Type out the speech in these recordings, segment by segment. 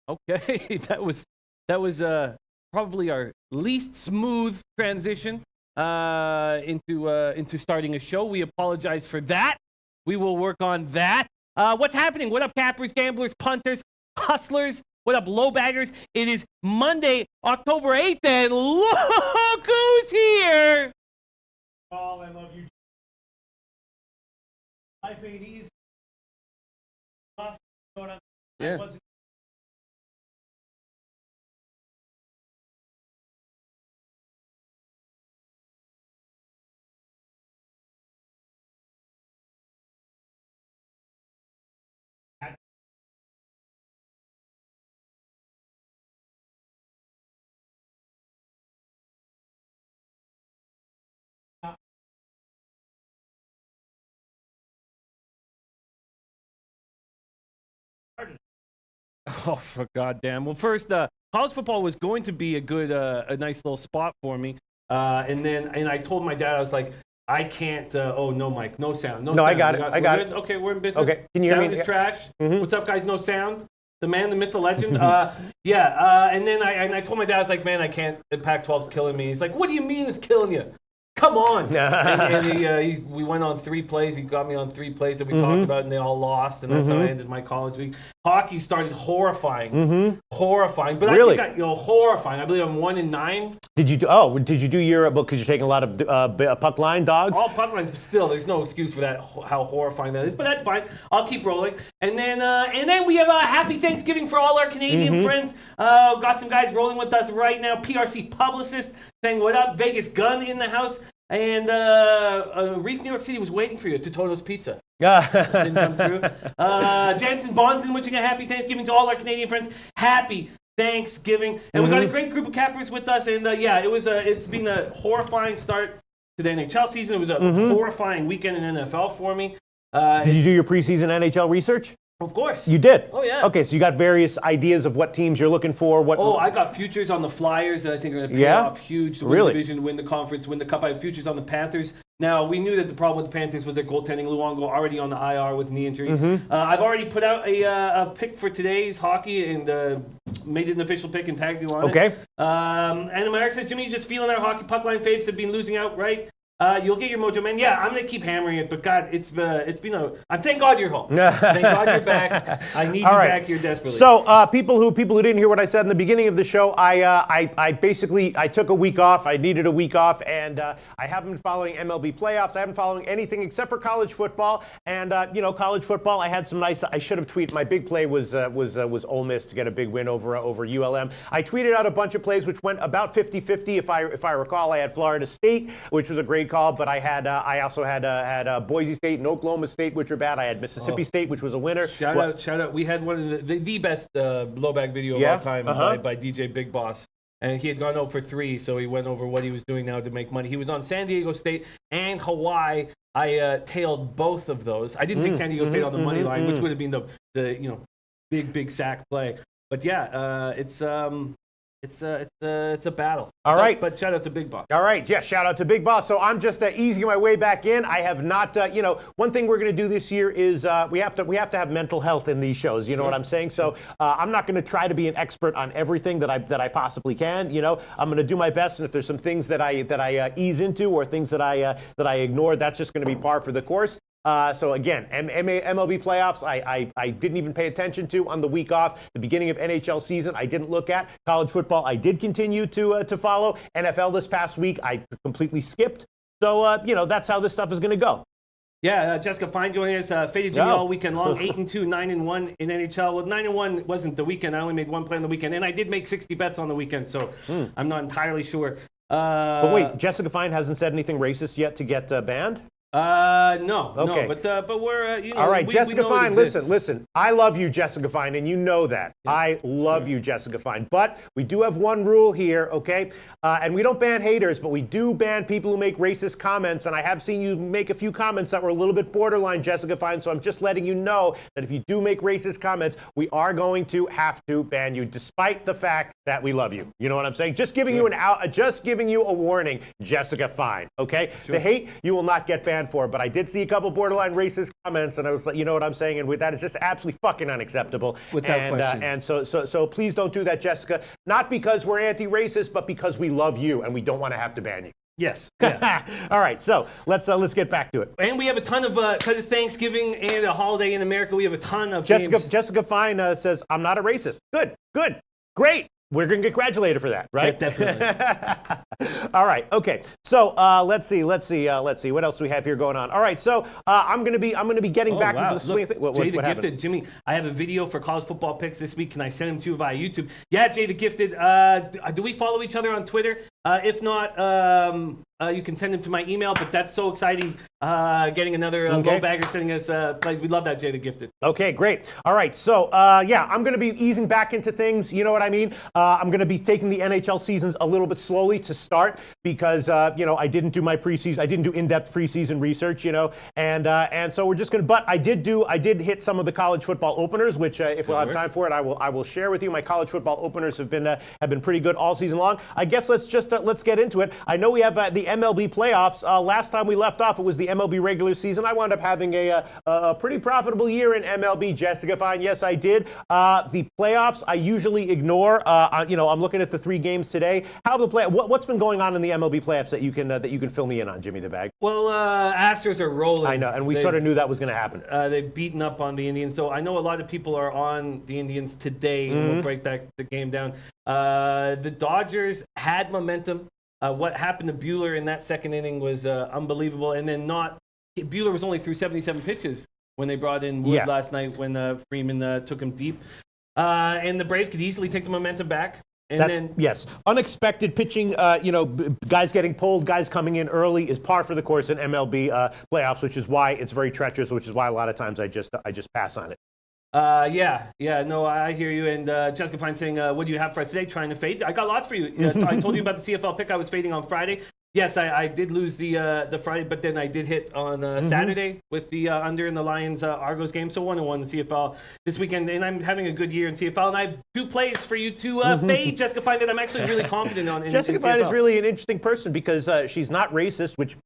Okay, that was probably our least smooth transition into starting a show. We apologize for that. We will work on that. What's happening? What up, cappers, gamblers, punters, hustlers? What up, low baggers? It is Monday, October 8th, and look who's here! Paul, I love you. Life ain't easy. Yeah. Oh, for goddamn. Well, first, college football was going to be a nice little spot for me. And I told my dad, I was like, I can't. Oh, no, Mike. No sound. No, sound. I got it. I got it. Okay, we're in business. Okay, can you hear me? Sound is trash. Mm-hmm. What's up, guys? No sound. The man, the myth, the legend. And then I told my dad, I was like, man, I can't. The Pac-12's killing me. He's like, what do you mean it's killing you? Come on. And we went on 3 plays. He got me on 3 plays that we talked about, and they all lost. And that's how I ended my college week. Hockey started horrifying. Horrifying. But really? I think horrifying. I believe I'm 1-9. Did you do your book because you're taking a lot of puck line dogs? All puck lines, but still, there's no excuse for that, how horrifying that is. But that's fine. I'll keep rolling. And then we have a happy Thanksgiving for all our Canadian friends. Got some guys rolling with us right now. PRC Publicist saying, what up? Vegas Gun in the house. And Reef, New York City was waiting for you to Toto's Pizza. Didn't come through. Jansen Bonson wishing a happy Thanksgiving to all our Canadian friends. Happy Thanksgiving. And we got a great group of cappers with us. And it's been a horrifying start to the NHL season. It was a horrifying weekend in NFL for me. Did you do your preseason NHL research? Of course. You did? Oh, yeah. Okay, so you got various ideas of what teams you're looking for. I got futures on the Flyers that I think are going to pay off huge to win the division, win the conference, win the cup. I have futures on the Panthers. Now, we knew that the problem with the Panthers was their goaltending. Luongo already on the IR with knee injury. I've already put out a pick for today's hockey and made it an official pick and tagged you on it. Okay. And America says, Jimmy, just feeling our hockey puck line faves have been losing out, right? You'll get your mojo, man. Yeah, I'm gonna keep hammering it, but God, it's been thank God you're home. Thank God you're back. I need you back here desperately. So people who didn't hear what I said in the beginning of the show, I basically took a week off. I needed a week off, and I haven't been following MLB playoffs. I haven't been following anything except for college football. And college football, I had some nice. I should have tweeted. My big play was Ole Miss to get a big win over ULM. I tweeted out a bunch of plays which went about 50-50 if I recall. I had Florida State, which was a great call, but I also had Boise State and Oklahoma State, which were bad. I had Mississippi State, which was a winner. Shout out. We had one of the best blowback video of all time by DJ Big Boss. And he had gone over 3, so he went over what he was doing now to make money. He was on San Diego State and Hawaii. I tailed both of those. I didn't take San Diego State on the money line, which would have been the big sack play. But yeah, it's a battle. All right. But shout out to Big Boss. All right. Yeah, shout out to Big Boss. So I'm just easing my way back in. I have not, one thing we're going to do this year is we have to have mental health in these shows. You know what I'm saying? So I'm not going to try to be an expert on everything that I possibly can. I'm going to do my best. And if there's some things that I ease into or things that I ignore, that's just going to be par for the course. So again, MLB playoffs, I didn't even pay attention to on the week off. The beginning of NHL season, I didn't look at. College football, I did continue to follow. NFL this past week, I completely skipped. So, that's how this stuff is going to go. Yeah, Jessica Fine joining us. Faded Jimmy all weekend long, 8-2, 9-1 in NHL. Well, 9-1 wasn't the weekend. I only made 1 play on the weekend, and I did make 60 bets on the weekend, so I'm not entirely sure. But wait, Jessica Fine hasn't said anything racist yet to get banned? No. Okay. No, but we're, all right, Jessica we Fine, listen. I love you, Jessica Fine, and you know that. Yeah. I love you, Jessica Fine. But we do have one rule here, okay? And we don't ban haters, but we do ban people who make racist comments. And I have seen you make a few comments that were a little bit borderline, Jessica Fine. So I'm just letting you know that if you do make racist comments, we are going to have to ban you, despite the fact that we love you. You know what I'm saying? Just giving you a warning, Jessica Fine. Okay? The hate, you will not get banned stand for. But I did see a couple borderline racist comments, and I was like, you know what I'm saying? And with that, it's just absolutely fucking unacceptable. Without question. And so please don't do that, Jessica. Not because we're anti-racist, but because we love you and we don't want to have to ban you. Yes. Yeah. All right, so let's get back to it. And we have a ton of, because it's Thanksgiving and a holiday in America, we have a ton of games. Jessica Fine says, I'm not a racist. Good, great. We're going to congratulate her for that, right? Yeah, definitely. All right. Okay. So let's see. What else do we have here going on? All right. So I'm going to be getting back into the swing of things. Jay the Gifted, Jimmy, I have a video for college football picks this week. Can I send them to you via YouTube? Yeah, Jay the Gifted. Do we follow each other on Twitter? If not, you can send them to my email. But that's so exciting. Getting another low bagger sending us plays. We love that, Jay the Gifted. Okay, great. All right. So I'm going to be easing back into things. You know what I mean? I'm going to be taking the NHL seasons a little bit slowly to start because I didn't do my preseason. I didn't do in-depth preseason research. And so we're just going to. But I did hit some of the college football openers, which if we'll have time for it, I will share with you. My college football openers have been pretty good all season long. I guess let's get into it. I know we have the MLB playoffs. Last time we left off, it was the MLB regular season. I wound up having a pretty profitable year in MLB. Jessica Fine, yes, I did. The playoffs, I usually ignore. I'm looking at the 3 games today. What's been going on in the MLB playoffs that you can fill me in on, Jimmy the Bag? Well, Astros are rolling. I know, and we sort of knew that was going to happen. They've beaten up on the Indians, so I know a lot of people are on the Indians today, and we'll break the game down. The Dodgers had momentum. What happened to Buehler in that second inning was unbelievable, and then Buehler was only through 77 pitches when they brought in Wood last night when Freeman took him deep. And the Braves could easily take the momentum back. Yes, unexpected pitching, guys getting pulled, guys coming in early is par for the course in MLB playoffs, which is why it's very treacherous, which is why a lot of times I just pass on it. No, I hear you. And Jessica Fine saying, what do you have for us today? Trying to fade? I got lots for you. I told you about the CFL pick I was fading on Friday. Yes, I did lose the Friday, but then I did hit on Saturday with the under in the Lions Argos game. So 1-1 the CFL this weekend, and I'm having a good year in CFL. And I have 2 plays for you to fade, Jessica Fine, that I'm actually really confident on. Jessica Fine is really an interesting person because she's not racist, which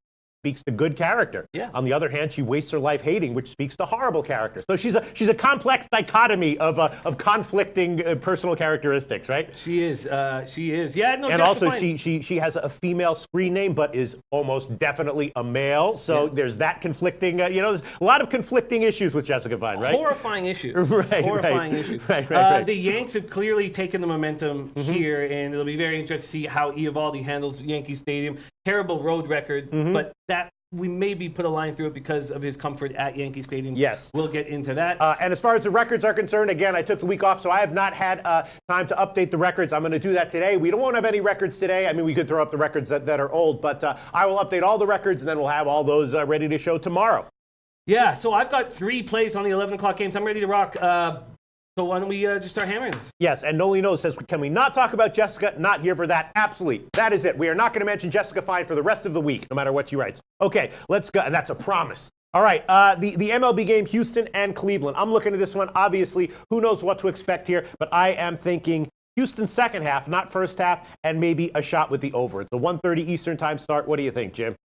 speaks to good character. Yeah. On the other hand, she wastes her life hating, which speaks to horrible character. So she's a complex dichotomy of conflicting personal characteristics, right? She is. Yeah. No. And also, she has a female screen name, but is almost definitely a male. So there's that conflicting. There's a lot of conflicting issues with Jessica Fine, right? Horrifying issues. Horrifying issues. Right. The Yanks have clearly taken the momentum here, and it'll be very interesting to see how Eovaldi handles Yankee Stadium. Terrible road record, but that we maybe put a line through it because of his comfort at Yankee Stadium. Yes. We'll get into that. And as far as the records are concerned, again, I took the week off, so I have not had time to update the records. I'm going to do that today. We won't have any records today. I mean, we could throw up the records that are old, but I will update all the records, and then we'll have all those ready to show tomorrow. Yeah, so I've got 3 plays on the 11 o'clock games. I'm ready to rock. So why don't we just start hammering this? Yes, and Noli knows says, can we not talk about Jessica? Not here for that. Absolutely. That is it. We are not going to mention Jessica Fine for the rest of the week, no matter what she writes. Okay, let's go. And that's a promise. All right, the MLB game, Houston and Cleveland. I'm looking at this one. Obviously, who knows what to expect here, but I am thinking Houston second half, not first half, and maybe a shot with the over. It's a 1:30 Eastern time start. What do you think, Jim?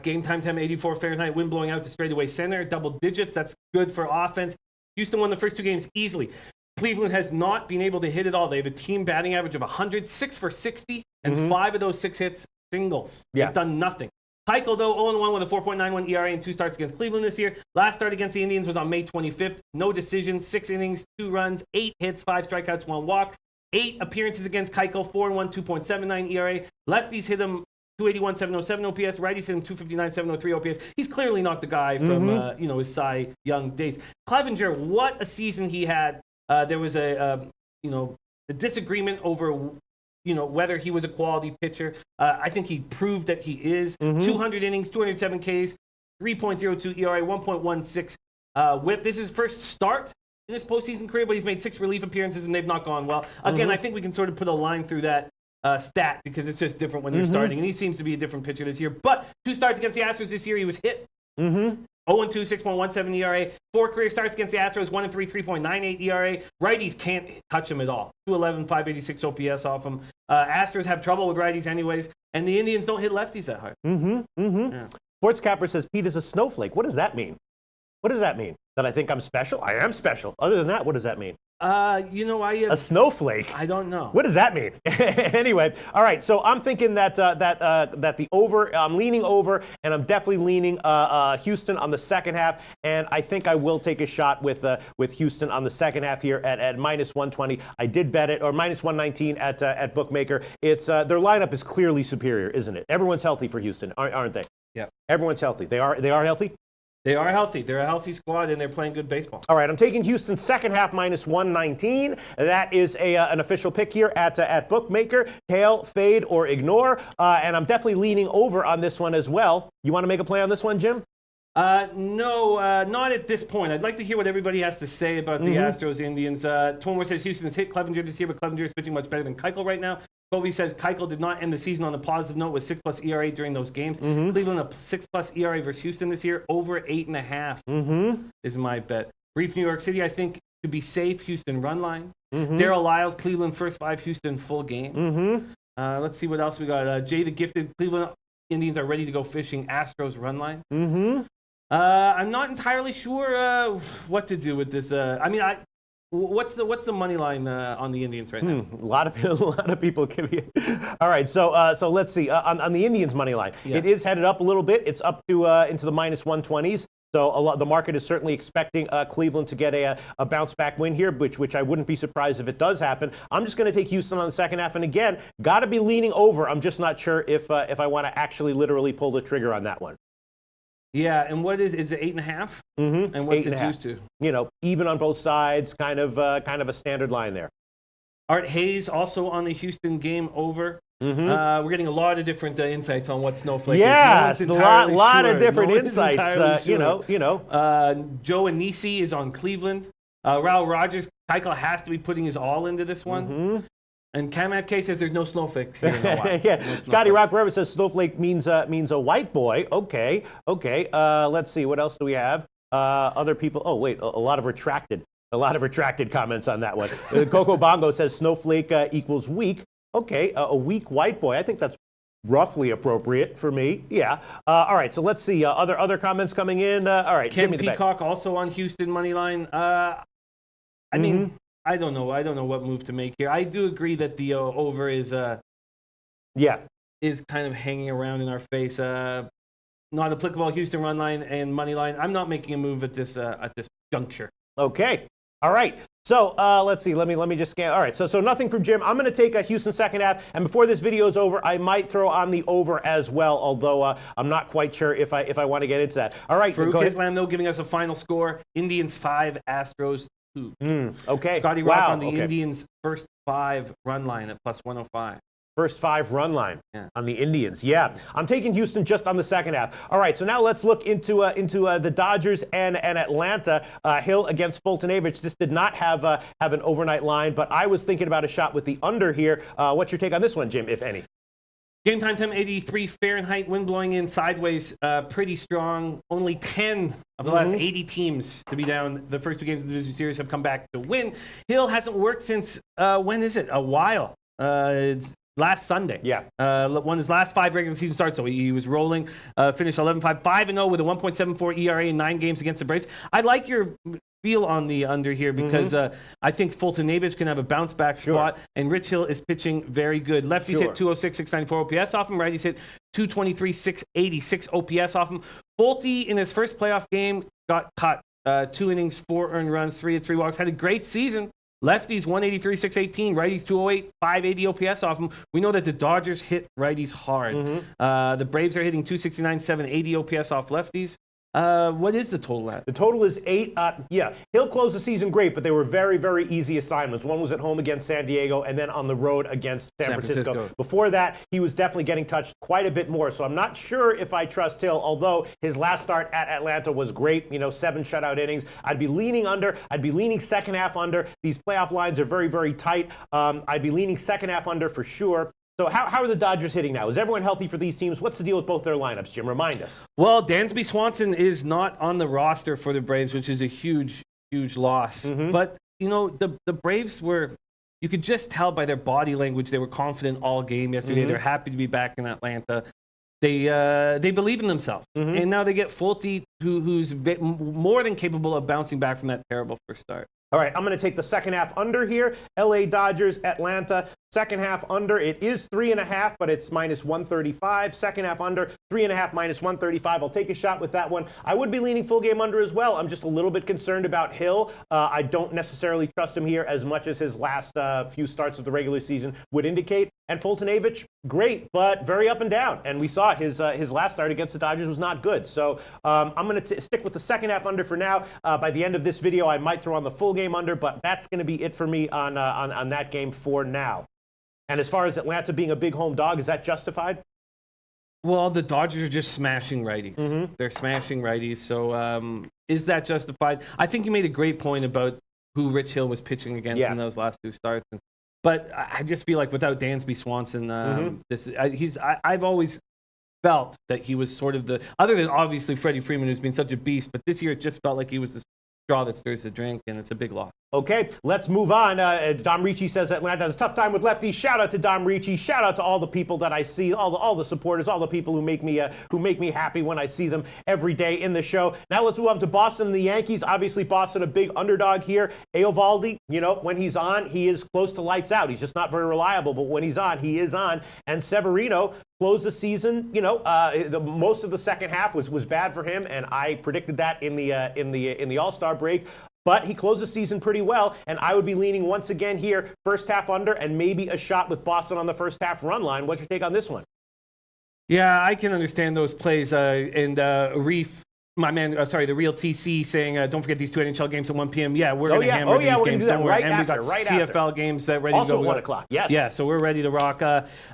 Game time, 84 Fahrenheit, wind blowing out to straightaway center, double digits. That's good for offense. Houston won the first 2 games easily. Cleveland has not been able to hit it all. They have a team batting average of 100, 6 for 60, and 5 of those 6 hits singles. Yeah. They've done nothing. Keuchel, though, 0-1 with a 4.91 ERA and 2 starts against Cleveland this year. Last start against the Indians was on May 25th. No decision, 6 innings, 2 runs, 8 hits, 5 strikeouts, 1 walk. 8 appearances against Keuchel, 4-1, 2.79 ERA. Lefties hit him 281, 707 OPS. Righties hit him 259, 703 OPS. He's clearly not the guy from his Cy Young days. Clevenger, what a season he had. There was a disagreement over, whether he was a quality pitcher. I think he proved that he is. 200 innings, 207 Ks, 3.02 ERA, 1.16 WHIP. This is his first start in his postseason career, but he's made 6 relief appearances and they've not gone well. Again, I think we can sort of put a line through that stat because it's just different when they're starting, and he seems to be a different pitcher this year. But 2 starts against the Astros this year, he was hit. 0-2, 6.17 ERA. 4 career starts against the Astros, 1-3, 3.98 ERA. Righties can't touch him at all. 211, 586 OPS off him. Astros have trouble with righties anyways, and the Indians don't hit lefties that hard. Yeah. Sports Capper says Pete is a snowflake. What does that mean? What does that mean? That I think I'm special? I am special. Other than that, what does that mean? A snowflake? I don't know. What does that mean? Anyway, all right. So I'm thinking that that the over. I'm leaning over, and I'm definitely leaning Houston on the second half. And I think I will take a shot with Houston on the second half here at minus 120. I did bet it, or minus 119 at Bookmaker. It's their lineup is clearly superior, isn't it? Everyone's healthy for Houston, aren't they? Yeah. Everyone's healthy. They are healthy. They are healthy. They're a healthy squad, and they're playing good baseball. All right, I'm taking Houston second half minus 119. That is an official pick here at Bookmaker. Tail, fade, or ignore. And I'm definitely leaning over on this one as well. You want to make a play on this one, Jim? No, not at this point. I'd like to hear what everybody has to say about the Astros Indians. Tormore says Houston's hit Clevenger this year, but Clevenger is pitching much better than Keuchel right now. Kobe says Keuchel did not end the season on a positive note with 6+ ERA during those games. Cleveland a 6+ ERA versus Houston this year, over 8.5 is my bet. Brief New York City, I think to be safe, Houston run line. Darryl Lyles, Cleveland first 5, Houston full game. Let's see what else we got. Jay the Gifted, Cleveland Indians are ready to go fishing. Astros run line. I'm not entirely sure what to do with this. What's the money line on the Indians right now? A lot of people give you. All right, so let's see on the Indians money line. Yeah. It is headed up a little bit. It's up to into the minus 120s. So the market is certainly expecting Cleveland to get a bounce back win here, which I wouldn't be surprised if it does happen. I'm just going to take Houston on the second half, and again, got to be leaning over. I'm just not sure if I want to actually literally pull the trigger on that one. Yeah, and what is it 8.5? And what's it juiced to? Even on both sides, kind of a standard line there. Art Hayes also on the Houston game over. We're getting a lot of different insights on what snowflake is. is. A lot of different insights. Joe Anisi is on Cleveland. Raul Rogers, Keuchel has to be putting his all into this one. And Kamat K says there's no snowflake here in Hawaii. Yeah. Scotty Rock Forever says snowflake means a white boy. Okay. Let's see. What else do we have? Other people. Oh wait, a lot of retracted comments on that one. Coco Bongo says snowflake equals weak. Okay, a weak white boy. I think that's roughly appropriate for me. Yeah. All right. So let's see. Other comments coming in. All right. Ken Peacock also on Houston money line. I mean, I don't know what move to make here. I do agree that the over is kind of hanging around in our face. Not applicable. Houston run line and money line. I'm not making a move at this juncture. Okay. All right. So let's see. Let me just scan. All right. So nothing from Jim. I'm going to take a Houston second half, and before this video is over, I might throw on the over as well. Although I'm not quite sure if I want to get into that. All right. Farouk Islam though giving us a final score: Indians 5, Astros 2. Okay. Scotty Rock on the Indians first 5 run line at plus 105. First 5 run line on the Indians. Yeah, I'm taking Houston just on the second half. All right, so now let's look into the Dodgers and Atlanta. Hill against Fultonavich. This did not have an overnight line, but I was thinking about a shot with the under here. What's your take on this one, Jim, if any? Game time 83 Fahrenheit, wind blowing in sideways, pretty strong. Only 10 of the last 80 teams to be down the first 2 games of the division series have come back to win. Hill hasn't worked since, when is it? A while. It's last Sunday. Yeah. Won his last 5 regular season starts, so he was rolling. Finished 11-5, 5-0 with a 1.74 ERA in 9 games against the Braves. I like your feel on the under here because I think Fultonavich can have a bounce back spot, and Rich Hill is pitching very good. Lefties hit 206, 694 OPS off him. Righties hit 223, 686 OPS off him. Fulte in his first playoff game got caught 2 innings, 4 earned runs, 3 hits, 3 walks. Had a great season. Lefties 183, 618. Righties 208, 580 OPS off them. We know that the Dodgers hit righties hard. The Braves are hitting 269, 780 OPS off lefties. What is the total at? The total is 8. Hill closed the season great, but they were very, very easy assignments. One was at home against San Diego, and then on the road against San Francisco. Before that, he was definitely getting touched quite a bit more. So I'm not sure if I trust Hill, although his last start at Atlanta was great. 7 shutout innings. I'd be leaning under. I'd be leaning second half under. These playoff lines are very, very tight. I'd be leaning second half under for sure. So how are the Dodgers hitting now? Is everyone healthy for these teams? What's the deal with both their lineups, Jim? Remind us. Well, Dansby Swanson is not on the roster for the Braves, which is a huge, huge loss. But, the Braves were, you could just tell by their body language, they were confident all game yesterday. They're happy to be back in Atlanta. they believe in themselves. And now they get Fulte, who's more than capable of bouncing back from that terrible first start. All right, I'm going to take the second half under here. LA Dodgers, Atlanta. Second half under. It is 3.5, but it's minus 135. Second half under, 3.5 minus 135. I'll take a shot with that one. I would be leaning full game under as well. I'm just a little bit concerned about Hill. I don't necessarily trust him here as much as his last few starts of the regular season would indicate. And Fultonavich, great, but very up and down. And we saw his last start against the Dodgers was not good. So I'm going to stick with the second half under for now. By the end of this video, I might throw on the full game under, but that's going to be it for me on that game for now. And as far as Atlanta being a big home dog, is that justified? Well, the Dodgers are just smashing righties. They're smashing righties. So is that justified? I think you made a great point about who Rich Hill was pitching against in those last two starts. But I just feel like without Dansby Swanson, I've always felt that he was sort of other than obviously Freddie Freeman, who's been such a beast, but this year it just felt like he was the straw that stirs the drink, and it's a big loss. Okay, let's move on. Dom Ricci says Atlanta has a tough time with lefties. Shout out to Dom Ricci. Shout out to all the people that I see, all the supporters, all the people who make me happy when I see them every day in the show. Now let's move on to Boston and the Yankees. Obviously, Boston a big underdog here. Eovaldi, when he's on, he is close to lights out. He's just not very reliable, but when he's on, he is on. And Severino closed the season. Most of the second half was bad for him, and I predicted that in the All-Star break. But he closed the season pretty well, and I would be leaning once again here, first half under, and maybe a shot with Boston on the first half run line. What's your take on this one? Yeah, I can understand those plays. And Reef, my man, the real TC saying, don't forget these two NHL games at 1 p.m. Yeah, we're going to hammer these games. Do that don't right worry. after, and we got CFL games that ready also to go. Also 1 o'clock, yes. Yeah, so we're ready to rock.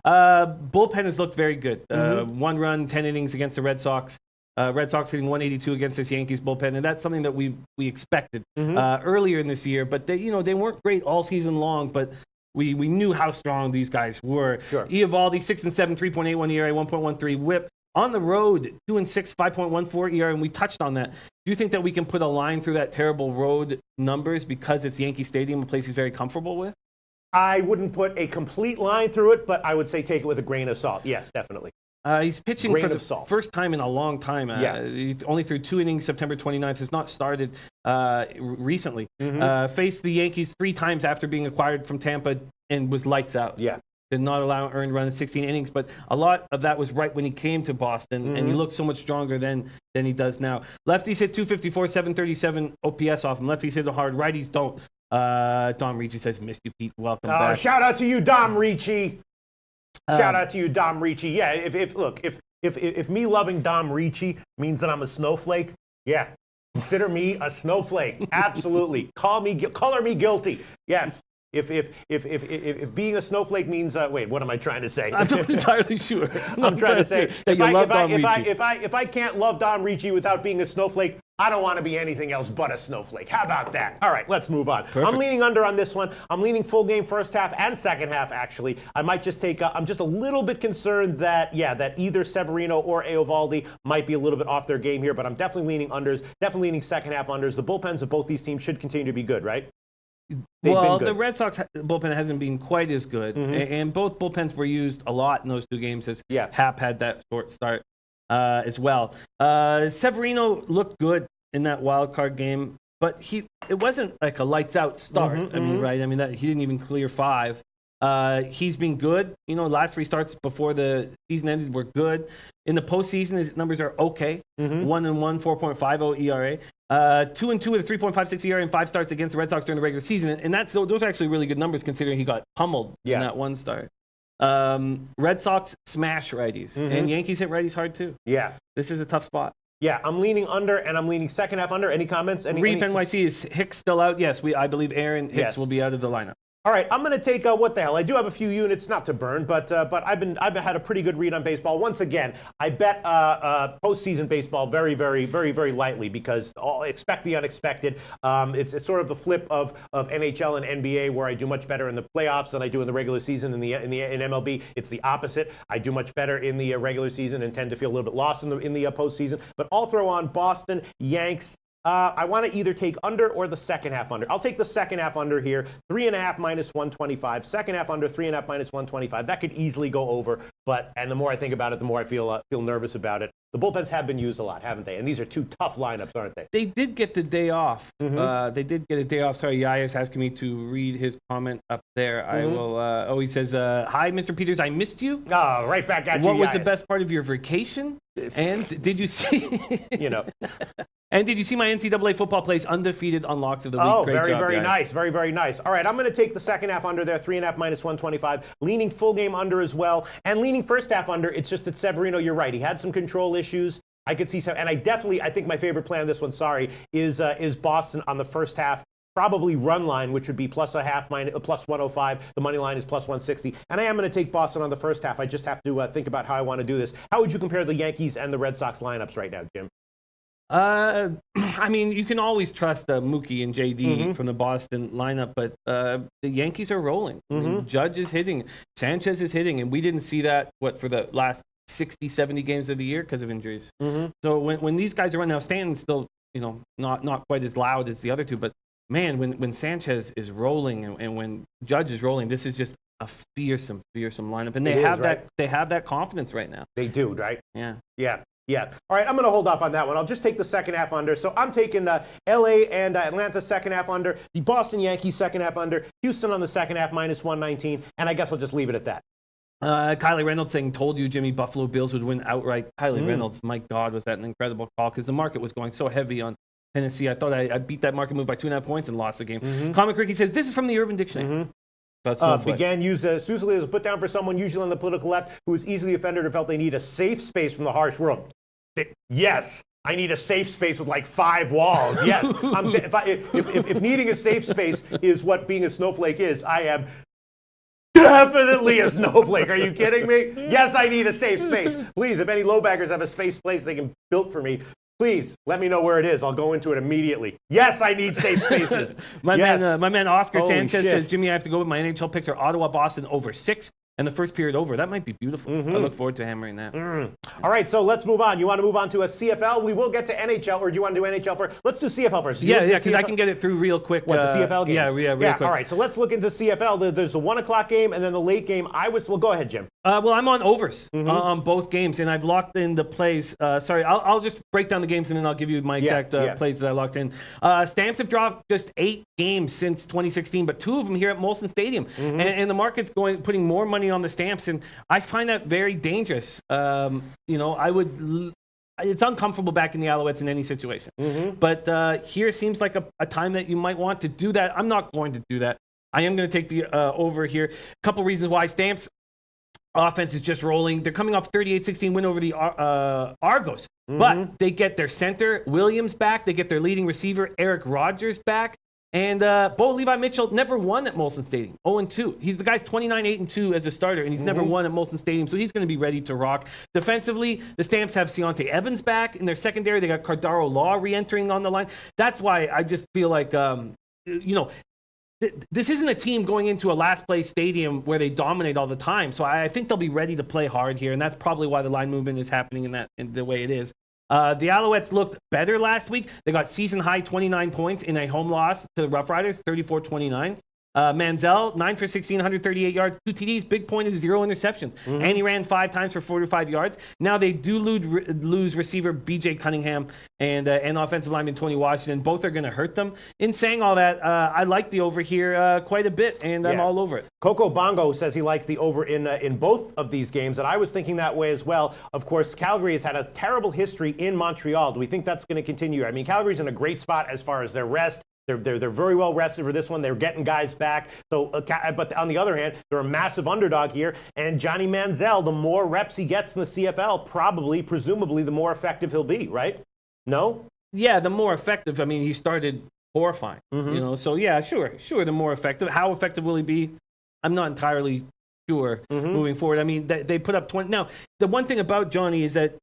Bullpen has looked very good. 1 run, 10 innings against the Red Sox. Red Sox hitting 182 against this Yankees bullpen, and that's something that we expected earlier in this year. But they weren't great all season long, but we knew how strong these guys were. Sure. Eovaldi 6-7, 3.81 ERA, 1.13 WHIP. On the road, 2-6, 5.14 ERA, and we touched on that. Do you think that we can put a line through that terrible road numbers because it's Yankee Stadium, a place he's very comfortable with? I wouldn't put a complete line through it, but I would say take it with a grain of salt. Yes, definitely. He's pitching for the first time in a long time. He only threw 2 innings September 29th. Has not started recently. Faced the Yankees 3 times after being acquired from Tampa and was lights out. Yeah. Did not allow earned run in 16 innings, but a lot of that was right when he came to Boston, and he looked so much stronger than he does now. Lefties hit 254, 737 OPS off him. Lefties hit hard. Righties don't. Dom Ricci says, missed you, Pete. Welcome back. Shout out to you, Dom Ricci. Shout out to you, Dom Ricci. Yeah, if me loving Dom Ricci means that I'm a snowflake, yeah, consider me a snowflake. Absolutely. Color me guilty. Yes. If being a snowflake means wait, what am I trying to say? I'm not entirely sure. I'm trying to say that you love Dom Ricci. If I can't love Dom Ricci without being a snowflake, I don't want to be anything else but a snowflake. How about that? All right, let's move on. Perfect. I'm leaning under on this one. I'm leaning full game first half and second half, actually. I might just take I'm just a little bit concerned that either Severino or Eovaldi might be a little bit off their game here, but I'm definitely leaning unders, definitely leaning second half unders. The bullpens of both these teams should continue to be good, right? The Red Sox bullpen hasn't been quite as good, and both bullpens were used a lot in those 2 games as Hap had that short start as well. Severino looked good in that wild card game, but it wasn't like a lights out start. I mean, right? I mean, that he didn't even clear 5. He's been good. Last 3 starts before the season ended were good. In the postseason, his numbers are okay. 1-1, 4.50 ERA. 2-2 with a 3.56 ERA in 5 starts against the Red Sox during the regular season, and those are actually really good numbers considering he got pummeled in that 1 start. Red Sox smash righties, and Yankees hit righties hard too. Yeah, this is a tough spot. Yeah, I'm leaning under, and I'm leaning second half under. Any comments? Reef NYC, is Hicks still out? Yes, I believe Aaron Hicks will be out of the lineup. All right, I'm going to take what the hell. I do have a few units, not to burn, but I've had a pretty good read on baseball. Once again, I bet postseason baseball very, very, very, very lightly because expect the unexpected. It's sort of the flip of NHL and NBA, where I do much better in the playoffs than I do in the regular season. In MLB, it's the opposite. I do much better in the regular season and tend to feel a little bit lost in the postseason. But I'll throw on Boston, Yanks, I want to either take under or the second half under. I'll take the second half under here. 3.5 minus 125. Second half under, 3.5 minus 125. That could easily go over. And the more I think about it, the more I feel nervous about it. The bullpens have been used a lot, haven't they? And these are two tough lineups, aren't they? They did get the day off. They did get a day off. Sorry, Yaya's asking me to read his comment up there. I will. He says, "Hi, Mr. Peters. I missed you." Oh, right back at you. What was the best part of your vacation? And did you see? And did you see my NCAA football plays undefeated on Locks of the Week? Oh, Great very, job, very guys. nice. Very, very nice. All right, I'm going to take the second half under there, 3.5 minus 125, leaning full game under as well, and leaning first half under. It's just that Severino, you're right. He had some control issues. I could see some, and I think my favorite play on this one, is Boston on the first half. Probably run line, which would be plus a half, plus 105. The money line is plus 160. And I am going to take Boston on the first half. I just have to think about how I want to do this. How would you compare the Yankees and the Red Sox lineups right now, Jim? I mean, you can always trust Mookie and JD from the Boston lineup, but the Yankees are rolling. I mean, Judge is hitting, Sanchez is hitting, and we didn't see that, for the last 60, 70 games of the year because of injuries. So when these guys are running, now Stanton's still, not quite as loud as the other two, but man, when Sanchez is rolling and when Judge is rolling, this is just a fearsome lineup, and they have that confidence right now. They do, right? Yeah. Yeah. All right, I'm going to hold off on that one. I'll just take the second half under. So I'm taking L.A. and Atlanta second half under, the Boston Yankees second half under, Houston on the second half minus 119, and I guess I'll just leave it at that. Kylie Reynolds saying, told you, Jimmy, Buffalo Bills would win outright. Kylie Reynolds, my God, was that an incredible call because the market was going so heavy on Tennessee. I thought I beat that market move by 2.5 points and lost the game. Comic Ricky says, this is from the Urban Dictionary. Began use Suzuki as a put down for someone usually on the political left who is easily offended or felt they need a safe space from the harsh world. Yes, I need a safe space with like 5 walls. Yes, if needing a safe space is what being a snowflake is, I am definitely a snowflake. Are you kidding me? Yes, I need a safe space. Please, if any lowbaggers have a space place they can build for me, please let me know where it is. I'll go into it immediately. Yes, I need safe spaces. My man Oscar Sanchez says, Jimmy, I have to go with my NHL picks are Ottawa, Boston over 6. And the first period over. That might be beautiful. I look forward to hammering that. All right, so let's move on. You want to move on to a CFL? We will get to NHL, or do you want to do NHL first? Let's do CFL first. Yeah, because I can get it through real quick. What, the CFL games? Yeah, real quick. All right, so let's look into CFL. There's the 1 o'clock game and then the late game. Well, go ahead, Jim. Well, I'm on overs on both games, and I've locked in the plays. Sorry, I'll just break down the games, and then I'll give you my exact plays that I locked in. Stamps have dropped just 8 games since 2016, but 2 of them here at Molson Stadium. And the market's putting more money on the Stamps, and I find that very dangerous. It's uncomfortable backing the Alouettes in any situation. But here seems like a time that you might want to do that. I'm not going to do that. I am going to take the over here. A couple reasons why. Stamps offense is just rolling. They're coming off 38-16 win over the Argos. But they get their center, Williams, back. They get their leading receiver, Eric Rogers, back. And Bo Levi Mitchell never won at Molson Stadium, 0-2. He's the guy's 29-8-2 as a starter, and he's never won at Molson Stadium, so he's going to be ready to rock. Defensively, the Stamps have Deontay Evans back. In their secondary, they got Cardaro Law re-entering on the line. That's why I just feel like, this isn't a team going into a last-place stadium where they dominate all the time. So I think they'll be ready to play hard here, and that's probably why the line movement is happening in the way it is. The Alouettes looked better last week. They got season-high 29 points in a home loss to the Rough Riders, 34-29. Manziel, 9 for 16, 138 yards, 2 TDs. Big point is 0 interceptions. And he ran 5 times for 45 yards. Now they do lose receiver B.J. Cunningham and offensive lineman Tony Washington. Both are going to hurt them. In saying all that, I like the over here quite a bit, and I'm all over it. Coco Bongo says he liked the over in both of these games, and I was thinking that way as well. Of course, Calgary has had a terrible history in Montreal. Do we think that's going to continue? I mean, Calgary's in a great spot as far as their rest. They're very well rested for this one. They're getting guys back. So, but on the other hand, they're a massive underdog here. And Johnny Manziel, the more reps he gets in the CFL, presumably, the more effective he'll be, right? No? Yeah, the more effective. I mean, he started horrifying. So yeah, sure, the more effective. How effective will he be? I'm not entirely sure moving forward. I mean, they put up 20. Now, the one thing about Johnny is that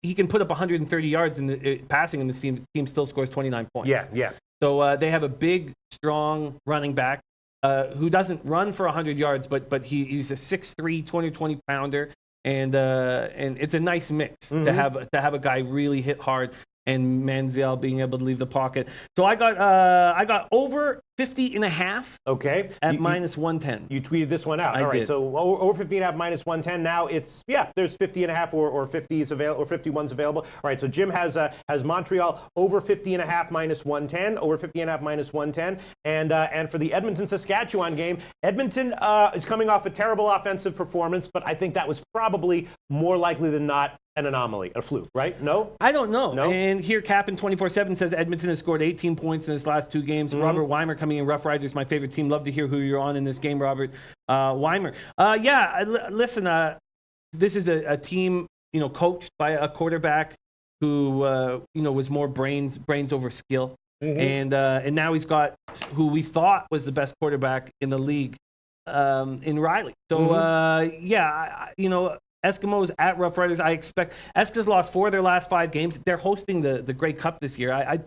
he can put up 130 yards in the passing, and the team still scores 29 points. Yeah. So they have a big, strong running back who doesn't run for 100 yards, but he's a 6'3", 220 pounder, and it's a nice mix to have a guy really hit hard and Manziel being able to leave the pocket. So I got over 50.5. Okay. At minus 110. You tweeted this one out. I All right. did. So over 50.5 minus 110. Now it's there's 50.5 or 50 is available or 51's available. All right. So Jim has Montreal over 50.5 minus 110, over 50.5 minus 110, and for the Edmonton Saskatchewan game, Edmonton is coming off a terrible offensive performance, but I think that was probably more likely than not an anomaly, a fluke, right? No? I don't know. No? And here, Cap'n 24/7 says Edmonton has scored 18 points in his last 2 games. Robert Weimer coming in. Rough Riders, my favorite team. Love to hear who you're on in this game, Robert Weimer. Listen, this is a team, coached by a quarterback who, was more brains over skill. And now he's got who we thought was the best quarterback in the league in Riley. So, Eskimos at Rough Riders. I expect Eskimos lost 4 of their last 5 games. They're hosting the Grey Cup this year.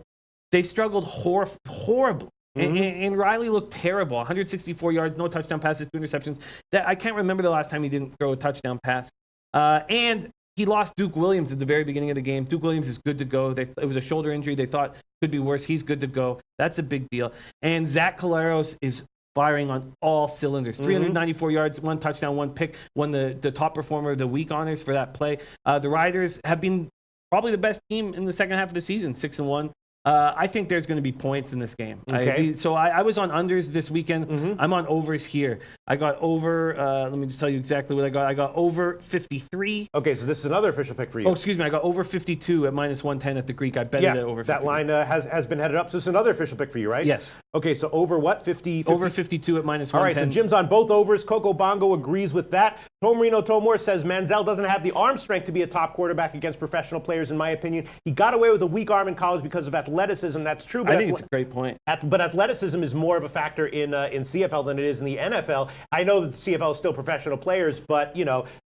They struggled horribly. And Riley looked terrible. 164 yards, no touchdown passes, 2 interceptions. I can't remember the last time he didn't throw a touchdown pass. And he lost Duke Williams at the very beginning of the game. Duke Williams is good to go. It was a shoulder injury. They thought could be worse. He's good to go. That's a big deal. And Zach Collaros is firing on all cylinders. 394 yards, 1 touchdown, 1 pick, won the top performer of the week honors for that play. The Riders have been probably the best team in the second half of the season, 6-1. I think there's going to be points in this game. Okay. I was on unders this weekend. I'm on overs here. I got over, let me just tell you exactly what I got. I got over 53. Okay, so this is another official pick for you. Oh, excuse me. I got over 52 at minus 110 at the Greek. I bet it at over 52. That line has been headed up. So this is another official pick for you, right? Yes. Okay, so over what? 50? Over 52 at minus 110. All right, so Jim's on both overs. Coco Bongo agrees with that. Tomarino Tomor says Manziel doesn't have the arm strength to be a top quarterback against professional players, in my opinion. He got away with a weak arm in college because of athleticism. That's true. But I think it's a great point. But athleticism is more of a factor in CFL than it is in the NFL. I know that the CFL is still professional players, but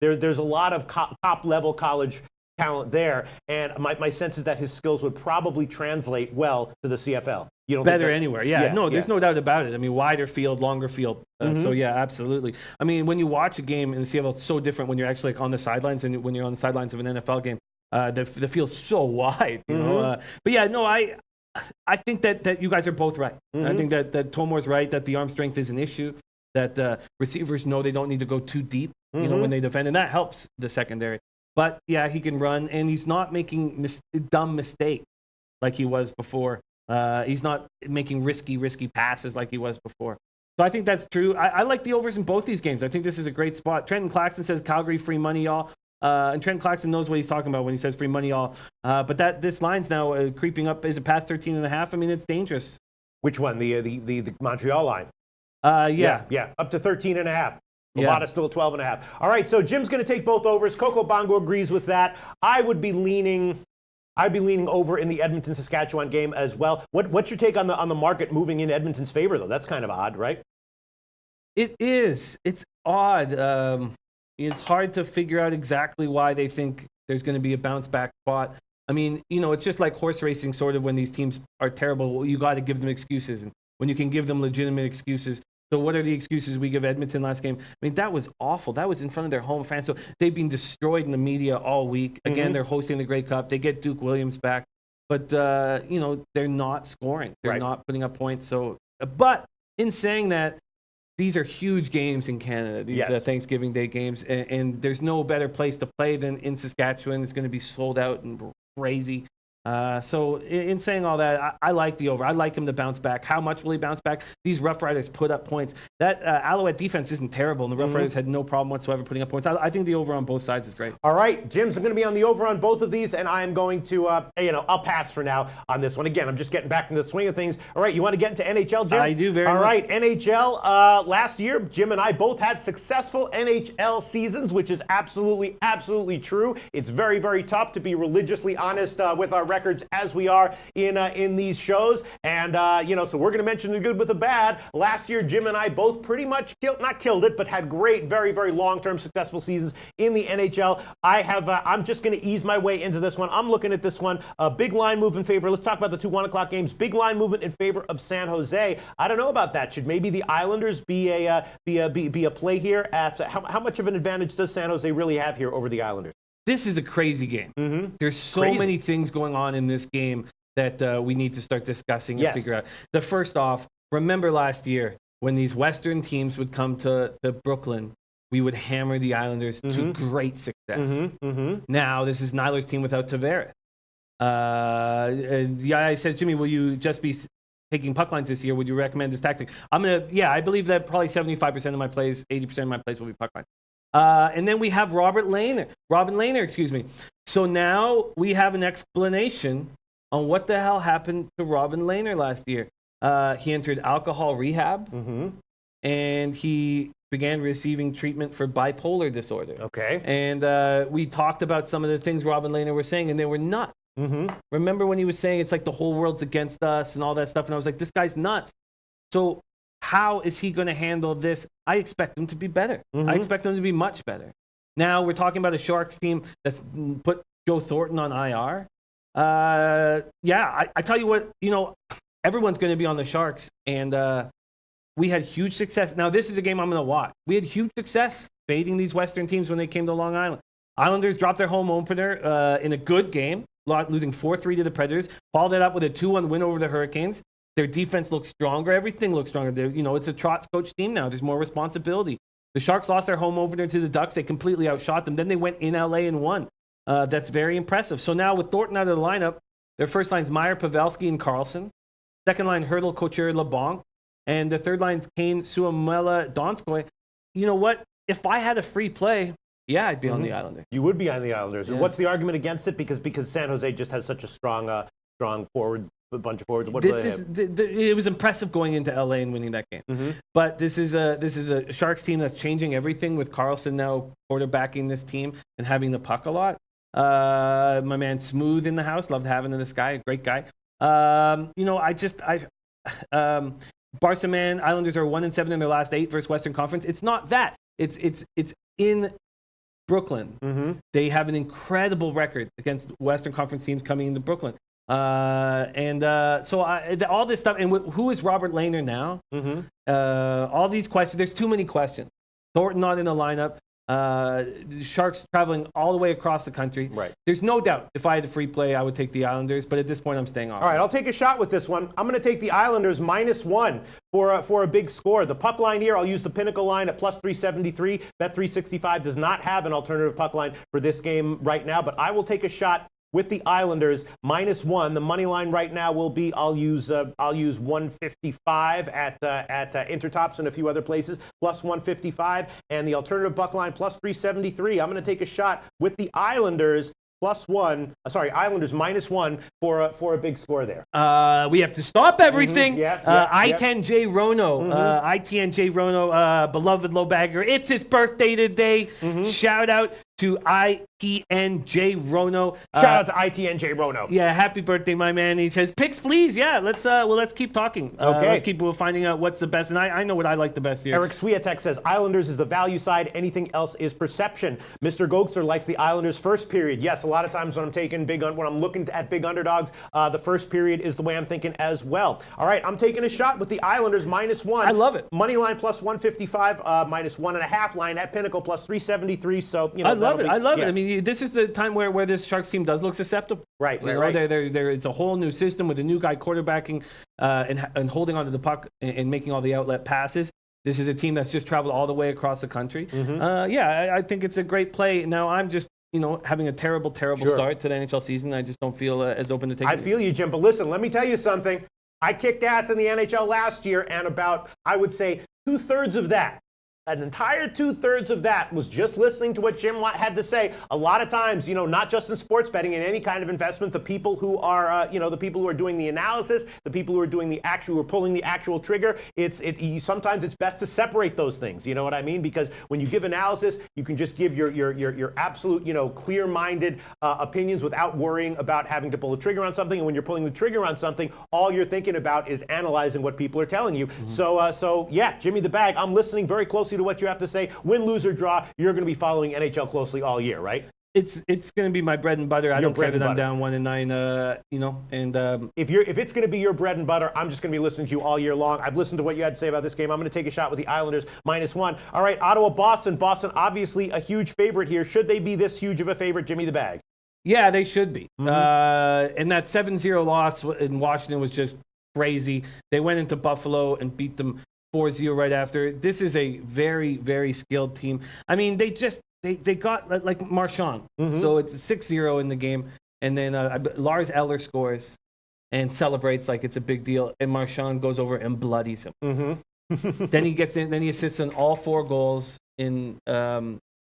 there's a lot of top-level college talent there, and my sense is that his skills would probably translate well to the CFL. Better anywhere, there's no doubt about it. I mean, wider field, longer field. So yeah, absolutely. I mean, when you watch a game in the CFL, it's so different when you're actually on the sidelines and when you're on the sidelines of an NFL game. The field's so wide, you know. But yeah, no, I think that you guys are both right. I think that Tomor's right, that the arm strength is an issue, that receivers know they don't need to go too deep, when they defend, and that helps the secondary. But yeah, he can run, and he's not making dumb mistakes like he was before. He's not making risky passes like he was before. So I think that's true. I like the overs in both these games. I think this is a great spot. Trenton Claxton says Calgary free money, y'all. And Trenton Claxton knows what he's talking about when he says free money, y'all. But this line's now creeping up. Is it past 13.5? I mean, it's dangerous. Which one? The Montreal line? Yeah. Up to 13.5. Bovada's still at 12.5. All right, so Jim's going to take both overs. Coco Bongo agrees with that. I'd be leaning over in the Edmonton-Saskatchewan game as well. What's your take on the market moving in Edmonton's favor, though? That's kind of odd, right? It is. It's odd. It's hard to figure out exactly why they think there's going to be a bounce-back spot. I mean, it's just like horse racing, sort of, when these teams are terrible. You got to give them excuses. And when you can give them legitimate excuses. So what are the excuses we give Edmonton last game? I mean, that was awful. That was in front of their home fans. So they've been destroyed in the media all week. Again, they're hosting the Grey Cup. They get Duke Williams back. But, they're not scoring. They're not putting up points. So, but in saying that, these are huge games in Canada, these Thanksgiving Day games. And there's no better place to play than in Saskatchewan. It's going to be sold out and crazy. So in saying all that, I like the over. I like him to bounce back. How much will he bounce back? These Rough Riders put up points. That Alouette defense isn't terrible, and the Rough Riders had no problem whatsoever putting up points. I think the over on both sides is great. All right, Jim's going to be on the over on both of these, and I'm going to, I'll pass for now on this one. Again, I'm just getting back into the swing of things. All right, you want to get into NHL, Jim? I do very much. All right, NHL. Last year, Jim and I both had successful NHL seasons, which is absolutely true. It's very, very tough to be religiously honest with our records as we are in these shows, and so we're going to mention the good with the bad. Last year, Jim and I both pretty much not killed it, but had great, very, very long-term successful seasons in the NHL. I'm just going to ease my way into this one. I'm looking at this one. A big line move in favor. Let's talk about the 2 1:00 games. Big line movement in favor of San Jose. I don't know about that. Should maybe the Islanders be a play here? How much of an advantage does San Jose really have here over the Islanders? this is a crazy game. There's so many things going on in this game that we need to start discussing and figure out. The first off, remember last year when these Western teams would come to Brooklyn, we would hammer the Islanders to great success. Now, this is Nyler's team without Tavares. The guy says, Jimmy, will you just be taking puck lines this year? Would you recommend this tactic? I believe that probably 75% of my plays, 80% of my plays will be puck lines. And then we have Robin Lehner. So now we have an explanation on what the hell happened to Robin Lehner last year. He entered alcohol rehab, and he began receiving treatment for bipolar disorder. Okay. And we talked about some of the things Robin Lehner was saying, and they were nuts. Remember when he was saying it's like the whole world's against us and all that stuff? And I was like, this guy's nuts. So how is he going to handle this? I expect him to be better. I expect him to be much better. Now we're talking about a Sharks team that's put Joe Thornton on IR. I tell you what, everyone's going to be on the Sharks, and we had huge success. Now, this is a game I'm going to watch. We had huge success fading these Western teams when they came to Long Island. Islanders dropped their home opener in a good game, losing 4-3 to the Predators, followed it up with a 2-1 win over the Hurricanes. Their defense looks stronger. Everything looks stronger. It's a Trotz coach team now. There's more responsibility. The Sharks lost their home opener to the Ducks. They completely outshot them. Then they went in LA and won. That's very impressive. So now with Thornton out of the lineup, their first line's Meyer, Pavelski, and Carlson. Second line, Hurdle, Couture, LeBlanc. And the third line's Kane, Suomela, Donskoy. You know what? If I had a free play, I'd be on the Islanders. You would be on the Islanders. And what's the argument against it? Because San Jose just has such a strong forward, a bunch of forwards. It was impressive going into LA and winning that game. But this is a Sharks team that's changing everything with Carlson now quarterbacking this team and having the puck a lot. My man Smooth in the house. Loved having this guy. A great guy. Barca man, Islanders are 1-7 in their last 8 versus Western Conference. It's not that. It's in Brooklyn. They have an incredible record against Western Conference teams coming into Brooklyn. So all this stuff. And who is Robert Lehner now? All these questions. There's too many questions. Thornton not in the lineup. Sharks traveling all the way across the country. Right. There's no doubt if I had a free play, I would take the Islanders, but at this point, I'm staying off. All right, I'll take a shot with this one. I'm going to take the Islanders -1 for a big score. The puck line here, I'll use the Pinnacle line at +373. Bet365 does not have an alternative puck line for this game right now, but I will take a shot with the Islanders -1. The money line right now will be I'll use 155 at Intertops and a few other places +155, and the alternative buck line +373. I'm going to take a shot with the Islanders Islanders -1 for a big score there. We have to stop everything. I10J Rono, ITNJ Rono, beloved low bagger. It's his birthday today. Shout out to ITNJ Rono. Shout out to ITNJ Rono. Yeah, happy birthday, my man. He says, picks, please. Yeah, let's keep talking. Okay. Let's keep finding out what's the best. And I know what I like the best here. Eric Swiatek says, Islanders is the value side. Anything else is perception. Mr. Gokster likes the Islanders first period. Yes, a lot of times when I'm looking at big underdogs, the first period is the way I'm thinking as well. All right, I'm taking a shot with the Islanders -1. I love it. Money line +155, -1.5 line at Pinnacle +373. So, I love it. I mean, this is the time where this Sharks team does look susceptible. Right. It's a whole new system with a new guy quarterbacking and holding onto the puck and making all the outlet passes. This is a team that's just traveled all the way across the country. I think it's a great play. Now, I'm just having a terrible start to the NHL season. I just don't feel as open to taking it. I feel you, Jim. But listen, let me tell you something. I kicked ass in the NHL last year, and about, I would say, 2/3 of that, an entire 2/3 of that was just listening to what Jim had to say. A lot of times, not just in sports betting, in any kind of investment, the people who are, the people who are doing the analysis, the people who are doing who are pulling the actual trigger, sometimes it's best to separate those things. You know what I mean? Because when you give analysis, you can just give your absolute, clear-minded opinions without worrying about having to pull the trigger on something. And when you're pulling the trigger on something, all you're thinking about is analyzing what people are telling you. So Jimmy the Bag, I'm listening very closely to what you have to say. Win, lose, or draw, you're going to be following NHL closely all year, right? It's going to be my bread and butter. I Your don't care bread and that I'm butter. down 1-9. And If it's going to be your bread and butter, I'm just going to be listening to you all year long. I've listened to what you had to say about this game. I'm going to take a shot with the Islanders -1. All right, Ottawa, Boston. Boston, obviously a huge favorite here. Should they be this huge of a favorite, Jimmy the Bag? yeah, they should be. Mm-hmm. And that 7-0 loss in Washington was just crazy. They went into Buffalo and beat them 4-0 right after. This is a very, very skilled team. I mean, they got like Marchand. Mm-hmm. So it's 6-0 in the game. And then Lars Eller scores and celebrates like it's a big deal. And Marchand goes over and bloodies him. Mm-hmm. Then he gets in. Then he assists on all 4 goals in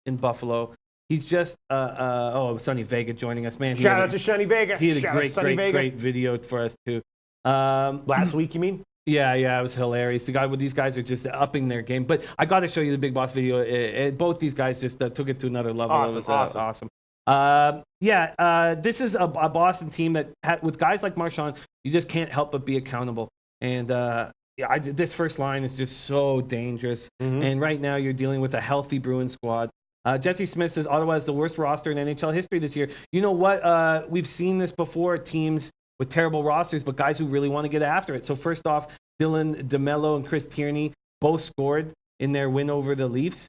Buffalo. He's just Sonny Vega joining us, man. Shout out to Sonny Vega. He had a great video for us too. Last week, you mean? Yeah, it was hilarious. These guys are just upping their game. But I got to show you the Big Boss video. Both these guys just took it to another level. Awesome, It was awesome. This is a Boston team that with guys like Marchand, you just can't help but be accountable. And this first line is just so dangerous. Mm-hmm. And right now you're dealing with a healthy Bruins squad. Jesse Smith says Ottawa is the worst roster in NHL history this year. You know what? We've seen this before. Teams with terrible rosters, but guys who really want to get after it. So first off, Dylan DeMello and Chris Tierney both scored in their win over the Leafs.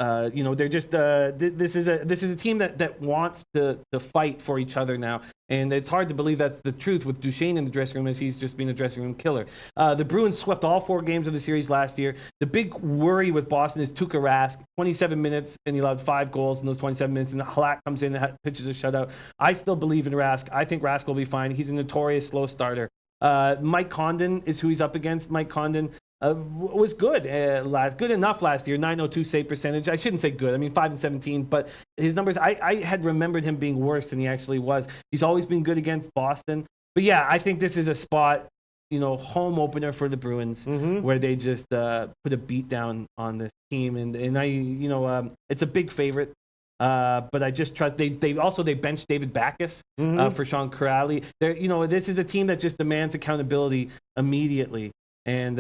They're just this is a team that wants to fight for each other now, and it's hard to believe that's the truth with Duchesne in the dressing room, as he's just been a dressing room killer. The Bruins swept all 4 games of the series last year. The big worry with Boston is Tuukka Rask, 27 minutes, and he allowed 5 goals in those 27 minutes, and Halak comes in and pitches a shutout. I still believe in Rask. I think Rask will be fine. He's a notorious slow starter. Mike Condon is who he's up against. Mike Condon was good enough last year. 902 save percentage. I shouldn't say good. I mean 5-17, but his numbers. I had remembered him being worse than he actually was. He's always been good against Boston. But yeah, I think this is a spot, home opener for the Bruins, where they just put a beat down on this team, and it's a big favorite. But I just trust they benched David Backes for Sean Kuraly. This is a team that just demands accountability immediately. And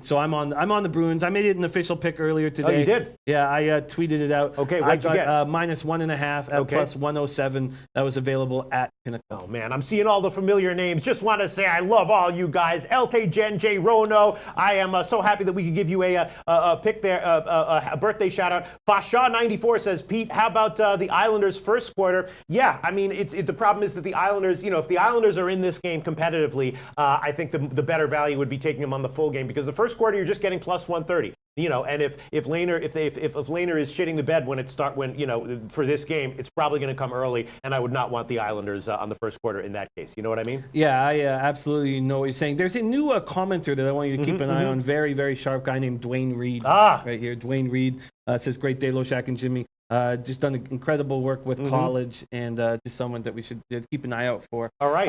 so I'm on the Bruins. I made it an official pick earlier today. Oh, you did? Yeah, I tweeted it out. Okay, what'd you get? -1.5 at plus 107. That was available at Pinnacle. Oh man, I'm seeing all the familiar names. Just want to say I love all you guys. Elte, Jen, J, Rono. I am so happy that we could give you a pick there, a birthday shout out. Fashaw94 says, Pete, how about the Islanders first quarter? Yeah, I mean, the problem is that the Islanders, if the Islanders are in this game competitively, I think the better value would be taking them on the full game, because the first quarter you're just getting plus 130. And if Lehner is shitting the bed for this game, it's probably going to come early, and I would not want the Islanders on the first quarter in that case. You know what I mean? Yeah, I absolutely know what you're saying. There's a new commenter that I want you to keep an eye on. Very, very sharp guy named Dwayne Reed. Right here, Dwayne Reed says, "Great day, Loshak and Jimmy. Just done incredible work with college, and just someone that we should keep an eye out for." All right.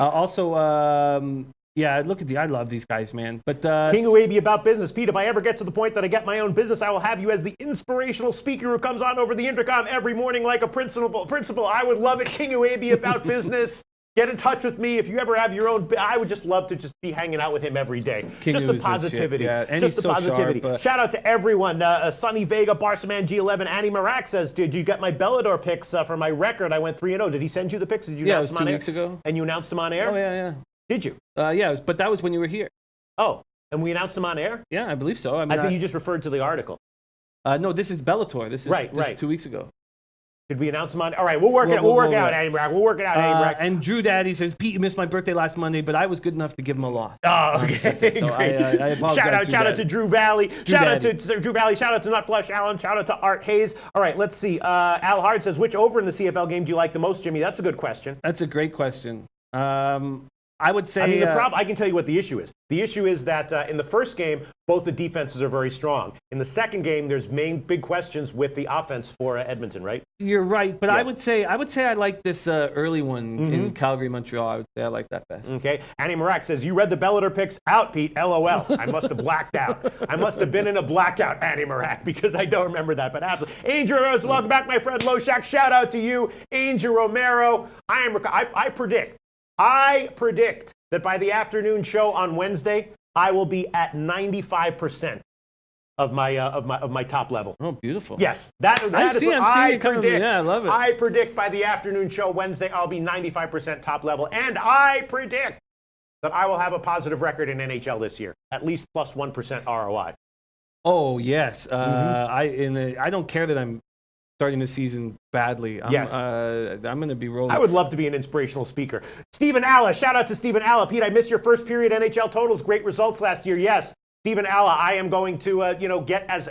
Yeah, I love these guys, man. But King Uabi about business. Pete, if I ever get to the point that I get my own business, I will have you as the inspirational speaker who comes on over the intercom every morning like a principal. I would love it. King Uabi about business. Get in touch with me if you ever have your own. I would just love to just be hanging out with him every day. Just the positivity. Just the positivity. Shout out to everyone. Sonny Vega, Barsaman G11, Annie Marak says, did you get my Bellador picks for my record? I went 3-0. Did he send you the picks? Did you announce them on air? 2 weeks ago. And you announced them on air? Oh, yeah. Did you? But that was when you were here. Oh, and we announced them on air? Yeah, I believe so. I think you just referred to the article. No, this is Bellator. This is 2 weeks ago. Did we announce them on? All right, we'll work it out. We'll work it out, Andy Brack. We'll work it out, Andy Brack. And Drew Daddy says, Pete, you missed my birthday last Monday, but I was good enough to give him a loss. Oh, okay. So Great. I apologize. Shout out to Drew Valley. Shout out to Drew Valley. Shout out to Nutflesh Allen. Shout out to Art Hayes. All right, let's see. Al Hard says, which over in the CFL game do you like the most, Jimmy? That's a good question. That's a great question. I would say. I mean, I can tell you what the issue is. The issue is that in the first game, both the defenses are very strong. In the second game, there's big questions with the offense for Edmonton, right? You're right, but yeah. I would say I like this early one in Calgary, Montreal. I would say I like that best. Okay. Annie Marak says, you read the Bellator picks out, Pete. LOL. I must have blacked out. I must have been in a blackout, Annie Marak, because I don't remember that. But absolutely. Angel Rose, welcome back, my friend Loshak. Shout out to you, Angel Romero. I predict that by the afternoon show on Wednesday, I will be at 95% of my top level. Oh, beautiful. Yes, that is what I predict. Yeah, I love it. I predict by the afternoon show Wednesday, I'll be 95% top level, and I predict that I will have a positive record in NHL this year, at least plus 1% ROI. Oh yes, I don't care that I'm starting the season badly. I'm going to be rolling. I would love to be an inspirational speaker. Stephen Alla, shout out to Stephen Alla. Pete, I missed your first period NHL totals. Great results last year. Yes. Stephen Alla, I am going to get as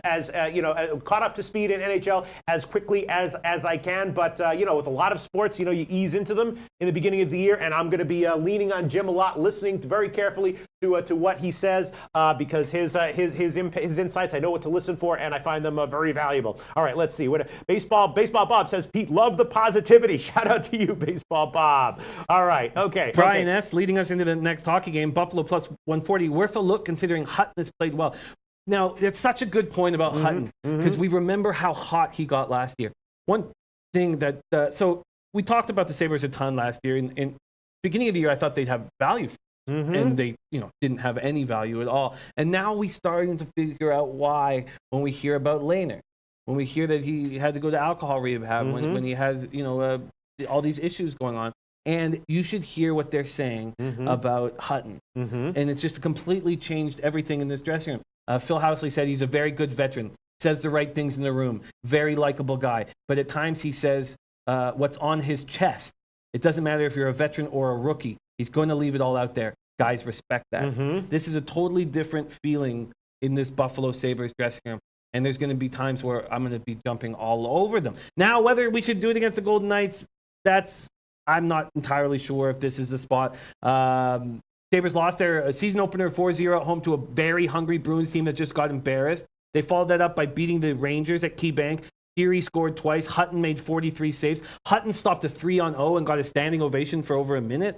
caught up to speed in NHL as quickly as I can. But with a lot of sports, you ease into them in the beginning of the year, and I'm going to be leaning on Jim a lot, listening very carefully to what he says because his insights, I know what to listen for, and I find them very valuable. All right, let's see. Baseball Bob says, Pete, love the positivity. Shout out to you, Baseball Bob. All right, okay. Brian S. leading us into the next hockey game. Buffalo plus 140. Worth a look considering Hutton has played well. Now, that's such a good point about Hutton because we remember how hot he got last year. One thing that so we talked about the Sabres a ton last year. In beginning of the year, I thought they'd have value, and they didn't have any value at all. And now we're starting to figure out why when we hear about Lehner, when we hear that he had to go to alcohol rehab, when he has all these issues going on. And you should hear what they're saying about Hutton. And it's just completely changed everything in this dressing room. Phil Housley said he's a very good veteran, says the right things in the room, very likable guy. But at times he says what's on his chest. It doesn't matter if you're a veteran or a rookie. He's going to leave it all out there. Guys respect that. This is a totally different feeling in this Buffalo Sabres dressing room. And there's going to be times where I'm going to be jumping all over them. Now, whether we should do it against the Golden Knights, I'm not entirely sure if this is the spot. Sabres lost their season opener 4-0 at home to a very hungry Bruins team that just got embarrassed. They followed that up by beating the Rangers at KeyBank. Geary scored twice. Hutton made 43 saves. Hutton stopped a 3-on-0 and got a standing ovation for over a minute.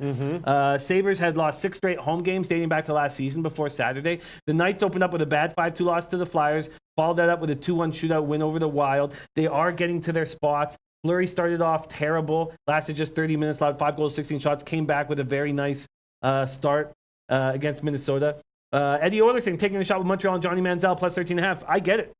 Sabres had lost 6 straight home games dating back to last season before Saturday. The Knights opened up with a bad 5-2 loss to the Flyers, followed that up with a 2-1 shootout win over the Wild. They are getting to their spots. Fleury started off terrible, lasted just 30 minutes, allowed 5 goals, 16 shots, came back with a very nice start against Minnesota. Eddie Oilers taking a shot with Montreal and Johnny Manziel plus 13.5. I get it.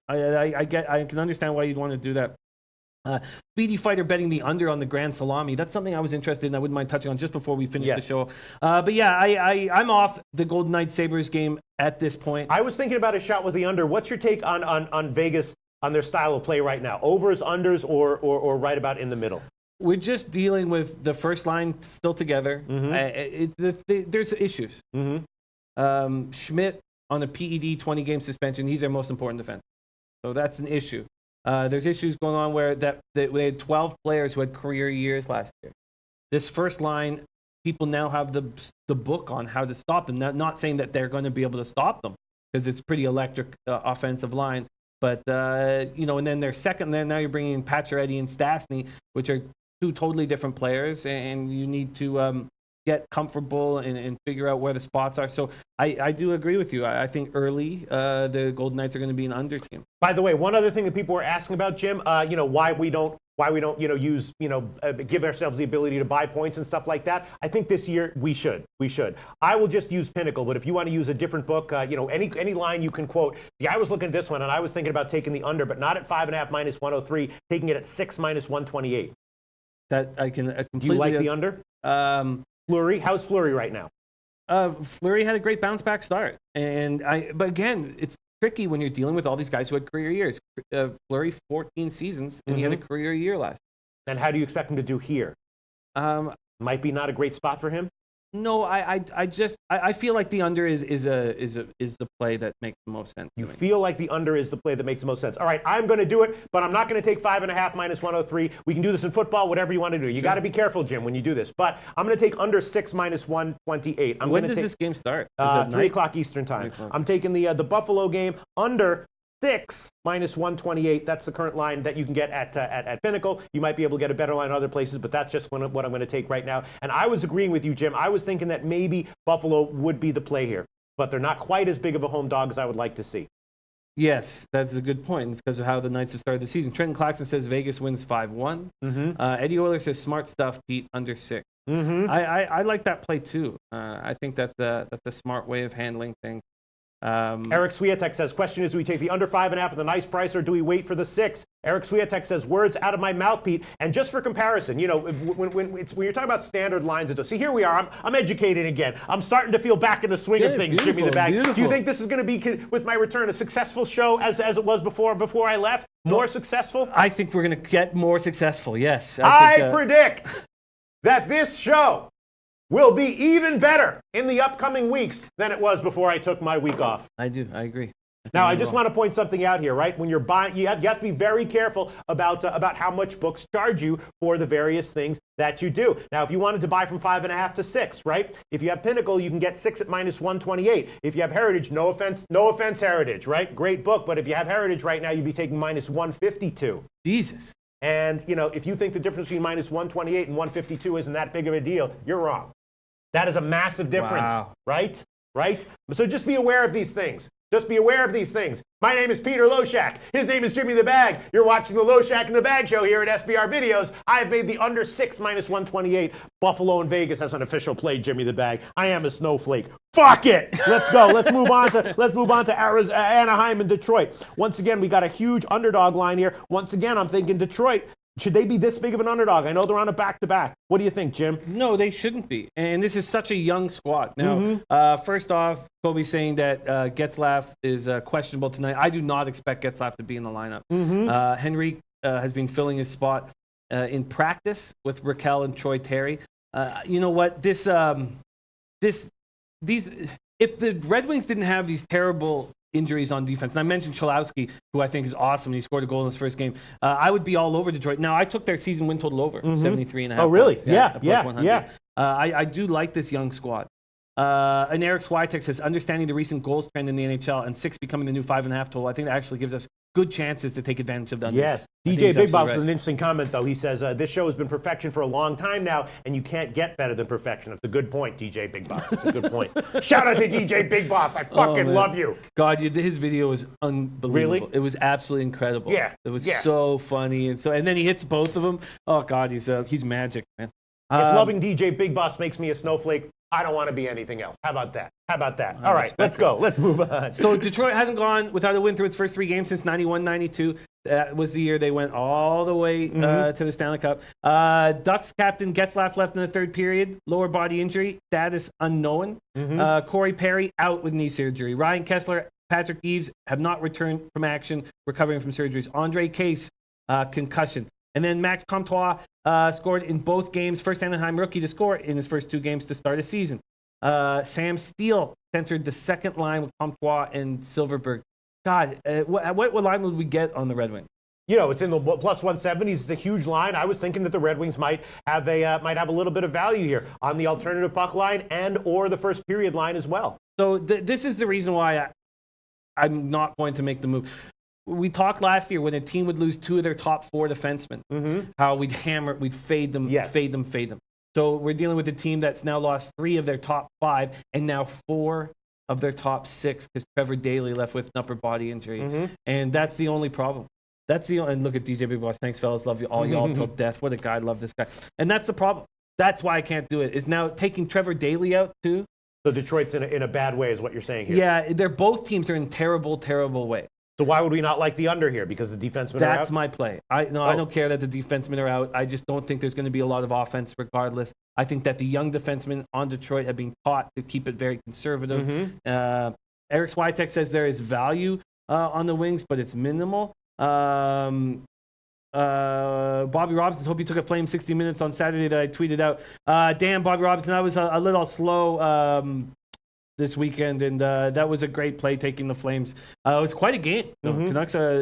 I can understand why you'd want to do that. Speedy Fighter betting the under on the Grand Salami. That's something I was interested in. I wouldn't mind touching on just before we finish the show. But yeah, I'm off the Golden Knights Sabres game at this point. I was thinking about a shot with the under. What's your take on Vegas? On their style of play right now, overs, unders, or right about in the middle? We're just dealing with the first line still together. There's issues. Schmidt on a PED 20-game suspension. He's their most important defense, so that's an issue. There's issues going on where we had 12 players who had career years last year. This first line, people now have the book on how to stop them. Not saying that they're going to be able to stop them because it's pretty electric offensive line. But, and then their second, then now you're bringing in Pacioretty and Stastny, which are 2 totally different players, and you need to get comfortable and figure out where the spots are. So I do agree with you. I think early the Golden Knights are going to be an under team. By the way, one other thing that people were asking about, Jim, why we don't give ourselves the ability to buy points and stuff like that. I think this year we should. I will just use Pinnacle, but if you want to use a different book, any line you can quote. See, I was looking at this one and I was thinking about taking the under, but not at 5.5 minus 103, taking it at 6 minus 128. That I can completely. Do you like the under? Fleury, how's Fleury right now? Fleury had a great bounce back start, but again, it's tricky when you're dealing with all these guys who had career years. Fleury 14 seasons, and he had a career year last. And how do you expect him to do here? Might be not a great spot for him. No, I feel like the under is the play that makes the most sense. You feel like the under is the play that makes the most sense. All right, I'm going to do it, but I'm not going to take 5.5 minus 103. We can do this in football, whatever you want to do. You got to be careful, Jim, when you do this. But I'm going to take under 6 minus 128. When does this game start? 3 o'clock Eastern time. I'm taking the Buffalo game under 6 minus 128. That's the current line that you can get at Pinnacle. You might be able to get a better line in other places, but that's just what I'm going to take right now. And I was agreeing with you, Jim. I was thinking that maybe Buffalo would be the play here, but they're not quite as big of a home dog as I would like to see. Yes, that's a good point. It's because of how the Knights have started the season. Trenton Claxton says Vegas wins 5-1. Eddie Euler says smart stuff, Pete, under 6. I like that play too. I think that's a smart way of handling things. Eric Swiatek says, question is, do we take the under 5.5 at the nice price, or do we wait for the 6? Eric Swiatek says, words out of my mouth, Pete. And just for comparison, you know, when you're talking about standard lines, see, here we are. I'm educated again. I'm starting to feel back in the swing of things, Jimmy the Bag. Beautiful. Do you think this is going to be, with my return, a successful show as it was before I left? More successful? I think we're going to get more successful, yes. I predict that this show will be even better in the upcoming weeks than it was before I took my week off. I agree. Now, I just want to point something out here, right? When you're buying, you have to be very careful about how much books charge you for the various things that you do. Now, if you wanted to buy from 5.5 to 6, right? If you have Pinnacle, you can get 6 at -128. If you have Heritage, no offense, Heritage, right? Great book, but if you have Heritage right now, you'd be taking -152. Jesus. And, you know, if you think the difference between -128 and 152 isn't that big of a deal, you're wrong. That is a massive difference, right? Right? So just be aware of these things. Just be aware of these things. My name is Peter Loshak. His name is Jimmy the Bag. You're watching the Loshak and the Bag show here at SBR Videos. I have made the under 6 -128 Buffalo and Vegas as an official play, Jimmy the Bag. I am a snowflake. Fuck it. Let's go. Let's move on to Anaheim and Detroit. Once again, we got a huge underdog line here. Once again, I'm thinking Detroit. Should they be this big of an underdog? I know they're on a back-to-back. What do you think, Jim? No, they shouldn't be. And this is such a young squad. Now, first off, Kobe's saying that Getzlaf is questionable tonight. I do not expect Getzlaf to be in the lineup. Henry has been filling his spot in practice with Raquel and Troy Terry. You know what? If the Red Wings didn't have these terrible injuries on defense, and I mentioned Cholowski, who I think is awesome, and he scored a goal in his first game, I would be all over Detroit. Now, I took their season win total over, 73.5. Oh, really? Points. Yeah. I do like this young squad. And Eric Swiatek says, understanding the recent goals trend in the NHL and 6 becoming the new 5.5 total, I think that actually gives us good chances to take advantage of the unders. Yes. DJ Big Boss with an interesting comment, though. He says, this show has been perfection for a long time now, and you can't get better than perfection. It's a good point, DJ Big Boss. It's a good point. Shout out to DJ Big Boss. I fucking love you. God, his video was unbelievable. Really? It was absolutely incredible. Yeah. It was so funny. And then he hits both of them. Oh, God, he's magic, man. If loving DJ Big Boss makes me a snowflake, I don't want to be anything else. How about that? All right, let's go. Let's move on. So Detroit hasn't gone without a win through its first 3 games since 91-92. That was the year they went all the way to the Stanley Cup. Ducks captain Getzlaf left in the third period. Lower body injury, status unknown. Corey Perry out with knee surgery. Ryan Kessler, Patrick Eaves have not returned from action, recovering from surgeries. Andre Case, concussion. And then Max Comtois scored in both games. First Anaheim rookie to score in his first 2 games to start a season. Sam Steele centered the second line with Comtois and Silverberg. God, what line would we get on the Red Wings? You know, it's in the plus 170s. It's a huge line. I was thinking that the Red Wings might have a little bit of value here on the alternative puck line and or the first period line as well. So this is the reason why I'm not going to make the move. We talked last year when a team would lose 2 of their top 4 defensemen, how we'd fade them, fade them. So we're dealing with a team that's now lost 3 of their top 5 and now 4 of their top 6 because Trevor Daley left with an upper body injury. And that's the only problem. And look at DJ Big Boss. Thanks, fellas. Love you all. Y'all till death. What a guy. Love this guy. And that's the problem. That's why I can't do it. Is now taking Trevor Daley out too. So Detroit's in a bad way is what you're saying here. Yeah, both teams are in terrible, terrible way. So why would we not like the under here? Because the defensemen are out? That's my play. I don't care that the defensemen are out. I just don't think there's going to be a lot of offense regardless. I think that the young defensemen on Detroit have been taught to keep it very conservative. Eric Swiatek says there is value on the wings, but it's minimal. Bobby Robinson, hope you took a flame 60 minutes on Saturday that I tweeted out. Damn, Bobby Robinson, I was a little slow this weekend, and that was a great play taking the Flames. It was quite a game. Canucks are,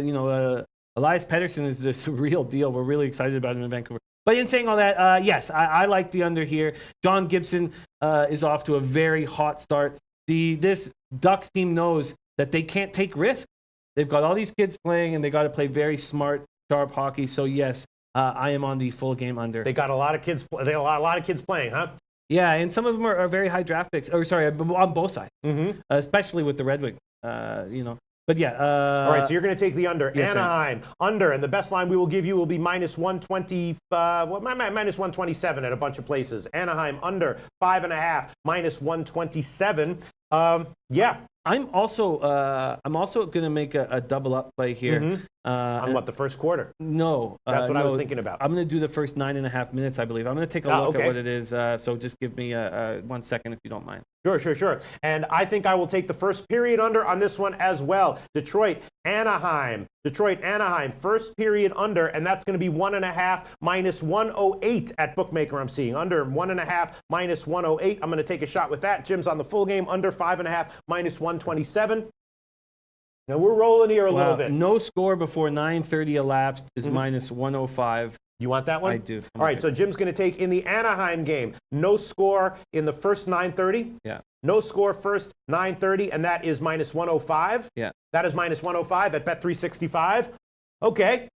Elias Pettersson is this real deal. We're really excited about him in Vancouver. But in saying all that, yes, I like the under here. John Gibson is off to a very hot start. This Ducks team knows that they can't take risks. They've got all these kids playing, and they got to play very smart, sharp hockey. So yes, I am on the full game under. They got a lot of kids. They got a lot of kids playing, huh? Yeah, and some of them are very high draft picks. On both sides, especially with the Red Wings. But yeah. All right, so you're going to take the under. Yes, Anaheim, under. And the best line we will give you will be minus 120, minus 127 at a bunch of places. Anaheim, under 5.5, minus 127. Yeah. I'm also going to make a double up play here. On what, the first quarter? No. That's what I was thinking about. I'm going to do the first 9.5 minutes, I believe. I'm going to take a look at what it is. So just give me 1 second if you don't mind. Sure. And I think I will take the first period under on this one as well. Detroit, Anaheim, first period under, and that's going to be 1.5 minus 108 at bookmaker. I'm seeing under 1.5 minus 108. I'm going to take a shot with that. Jim's on the full game under 5.5 minus 127. Now we're rolling here a little bit. No score before 9:30 elapsed is minus 105. You want that one? I do. All right, so Jim's going to take in the Anaheim game, no score in the first 9:30. Yeah. No score first 9:30, and that is minus 105. Yeah. That is minus 105 at Bet365. Okay.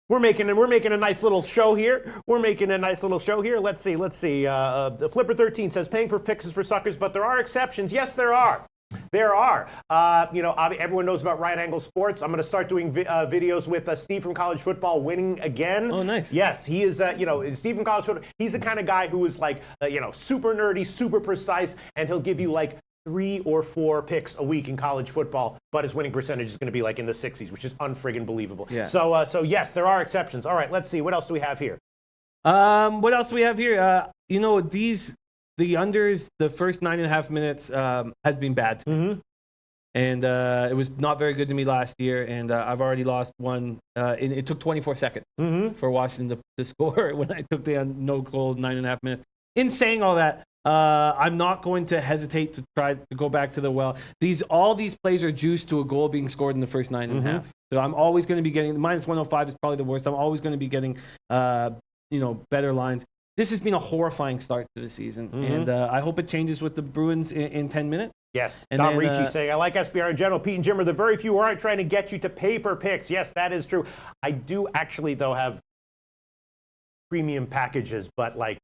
We're making a nice little show here. Let's see. Flipper 13 says paying for picks is for suckers, but there are exceptions. Yes, there are. Everyone knows about Right Angle Sports. I'm going to start doing videos with Steve from College Football winning again. Oh, nice. Yes, he is, Steve from College Football. He's the kind of guy who is like, super nerdy, super precise, and he'll give you like 3 or 4 picks a week in college football, but his winning percentage is going to be like in the 60s, which is unfriggin' believable. Yeah. So yes, there are exceptions. All right, let's see. What else do we have here? The unders, the first 9.5 minutes has been bad to me. And it was not very good to me last year, and I've already lost one. It took 24 seconds for Washington to score when I took the no-goal 9.5 minutes. In saying all that, I'm not going to hesitate to try to go back to the well. All these plays are juiced to a goal being scored in the first 9.5. So I'm always going to be getting, minus 105 is probably the worst. I'm always going to be getting, better lines. This has been a horrifying start to the season, and I hope it changes with the Bruins in 10 minutes. Yes, and Dom Ricci saying, I like SBR in general. Pete and Jim are the very few who aren't trying to get you to pay for picks. Yes, that is true. I do actually, though, have premium packages, but, like,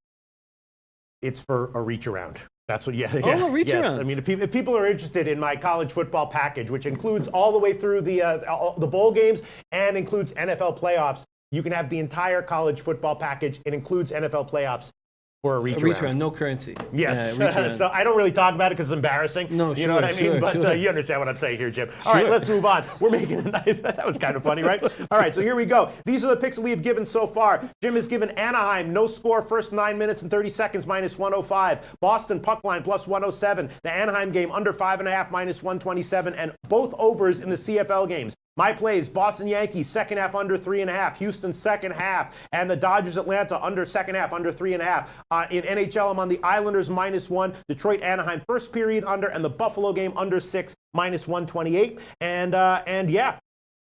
it's for a reach around. That's what, reach around. I mean, if people are interested in my college football package, which includes all the way through the bowl games and includes NFL playoffs, you can have the entire college football package. It includes NFL playoffs for a reach around. No currency. Yes. So I don't really talk about it because it's embarrassing. No, you know what I mean? But you understand what I'm saying here, Jim. All right, let's move on. We're making a nice. That was kind of funny, right? All right, so here we go. These are the picks that we have given so far. Jim has given Anaheim no score first 9 minutes and 30 seconds minus 105. Boston puck line plus 107. The Anaheim game under 5.5 minus 127, and both overs in the CFL games. My plays, Boston Yankees, second half under 3.5. Houston, second half. And the Dodgers Atlanta under second half, under 3.5. In NHL, I'm on the Islanders minus 1. Detroit Anaheim first period under. And the Buffalo game under 6, minus 128. And yeah.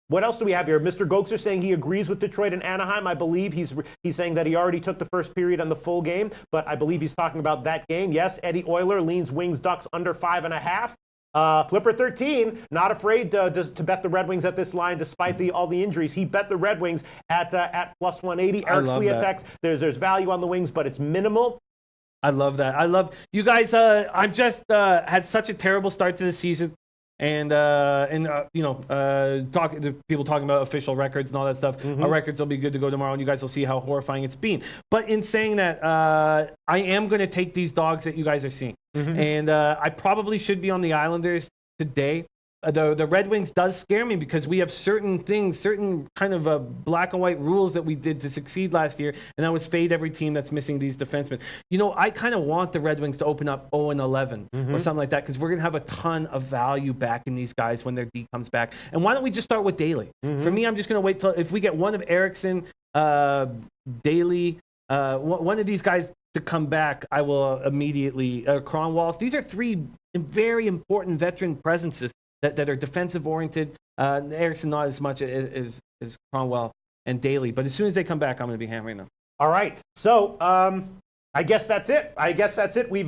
What else do we have here? Mr. Goxer saying he agrees with Detroit and Anaheim. I believe he's saying that he already took the first period on the full game. But I believe he's talking about that game. Yes, Eddie Euler leans Wings Ducks under 5.5. Flipper 13, not afraid to bet the Red Wings at this line despite all the injuries. He bet the Red Wings at plus 180. Eric Swiatek, there's value on the Wings, but it's minimal. I love that. I love you guys. I'm just had such a terrible start to the season. And people talking about official records and all that stuff. Our records will be good to go tomorrow, and you guys will see how horrifying it's been. But in saying that, I am going to take these dogs that you guys are seeing. And I probably should be on the Islanders today. The Red Wings does scare me because we have certain things, certain kind of black and white rules that we did to succeed last year, and that was fade every team that's missing these defensemen. I kind of want the Red Wings to open up 0-11 or something like that because we're going to have a ton of value back in these guys when their D comes back. And why don't we just start with Daly? For me, I'm just going to wait till if we get one of Eriksson, Daly, one of these guys to come back, I will immediately Kronwall. These are 3 very important veteran presences that are defensive-oriented. Eriksson not as much as Kronwall and Daly. But as soon as they come back, I'm going to be hammering them. All right. So I guess that's it. We've